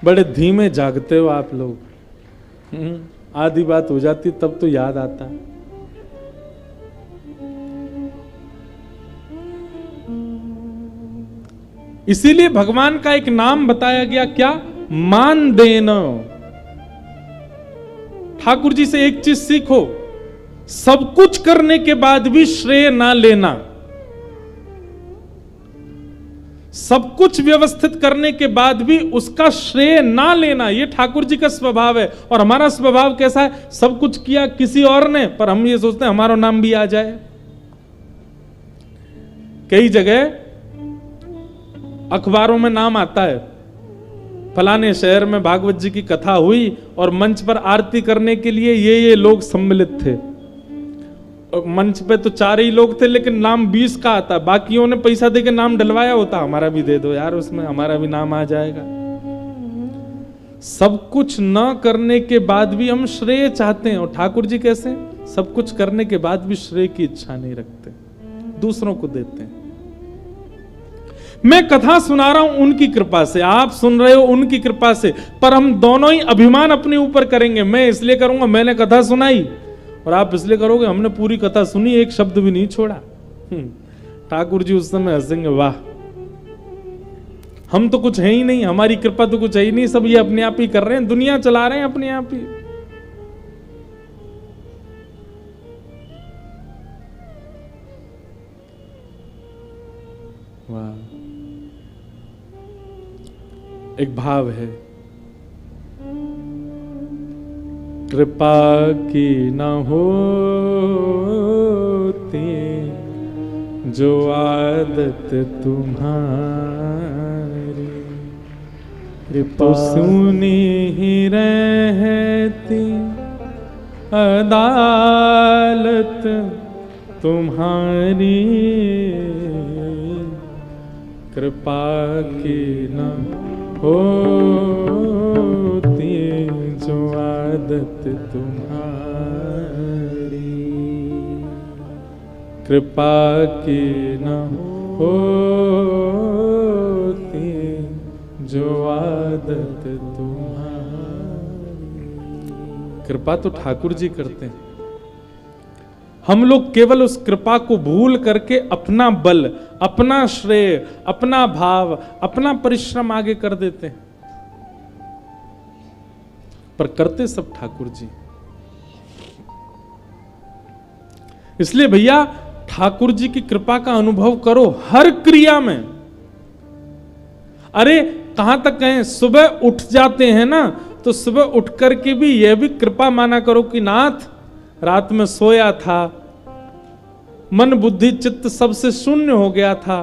बड़े धीमे जागते हो आप लोग। आधी बात हो जाती तब तो याद आता। इसीलिए भगवान का एक नाम बताया गया, क्या? मान देना। ठाकुर जी से एक चीज सीखो, सब कुछ करने के बाद भी श्रेय ना लेना। सब कुछ व्यवस्थित करने के बाद भी उसका श्रेय ना लेना, यह ठाकुर जी का स्वभाव है। और हमारा स्वभाव कैसा है? सब कुछ किया किसी और ने, पर हम ये सोचते हैं हमारा नाम भी आ जाए। कई जगह अखबारों में नाम आता है, फलाने शहर में भागवत जी की कथा हुई और मंच पर आरती करने के लिए ये लोग सम्मिलित थे। मंच पे तो 4 ही लोग थे, लेकिन नाम 20 का आता, बाकियों ने पैसा देके नाम डलवाया होता, हमारा भी दे दो यार, उसमें हमारा भी नाम आ जाएगा। सब कुछ न करने के बाद भी हम श्रेय चाहते हैं, और ठाकुर जी कैसे? सब कुछ करने के बाद भी श्रेय की इच्छा नहीं रखते, दूसरों को देते हैं। मैं कथा सुना रहा हूं उनकी कृपा से, आप सुन रहे हो उनकी कृपा से, पर हम दोनों ही अभिमान अपने ऊपर करेंगे। मैं इसलिए करूंगा मैंने कथा सुनाई, और आप इसलिए करोगे हमने पूरी कथा सुनी, एक शब्द भी नहीं छोड़ा। ठाकुर जी उस समय हंसेंगे, वाह हम तो कुछ है ही नहीं, हमारी कृपा तो कुछ है ही नहीं, सब ये अपने आप ही कर रहे हैं, दुनिया चला रहे हैं अपने आप ही। वाह, एक भाव है, कृपा की न होती जो आदत तुम्हारी, कृपा सुनी ही रहती अदालत तुम्हारी, कृपा की न होती जो आदत तुम्हारी। कृपा की न होती जो आदत तुम्हारी। कृपा तो ठाकुर जी करते हैं, हम लोग केवल उस कृपा को भूल करके अपना बल, अपना श्रेय, अपना भाव, अपना परिश्रम आगे कर देते हैं, पर करते सब ठाकुर जी। इसलिए भैया ठाकुर जी की कृपा का अनुभव करो हर क्रिया में। अरे कहां तक कहें, सुबह उठ जाते हैं ना, तो सुबह उठ करके भी यह भी कृपा माना करो कि नाथ रात में सोया था, मन बुद्धि चित्त सबसे शून्य हो गया था,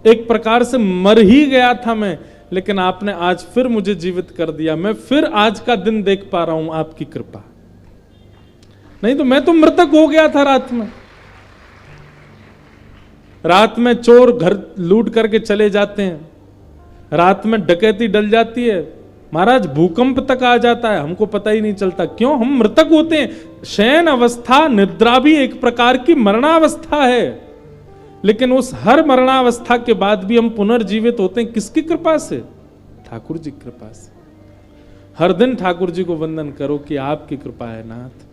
एक प्रकार से मर ही गया था मैं, लेकिन आपने आज फिर मुझे जीवित कर दिया, मैं फिर आज का दिन देख पा रहा हूं आपकी कृपा। नहीं तो मैं तो मृतक हो गया था रात में। रात में चोर घर लूट करके चले जाते हैं, रात में डकैती डल जाती है, महाराज भूकंप तक आ जाता है, हमको पता ही नहीं चलता। क्यों? हम मृतक होते हैं। शयन अवस्था, निद्रा भी एक प्रकार की मरणावस्था है, लेकिन उस हर मरणावस्था के बाद भी हम पुनर्जीवित होते हैं। किसकी कृपा से? ठाकुर जी की कृपा से। हर दिन ठाकुर जी को वंदन करो कि आपकी कृपा है नाथ।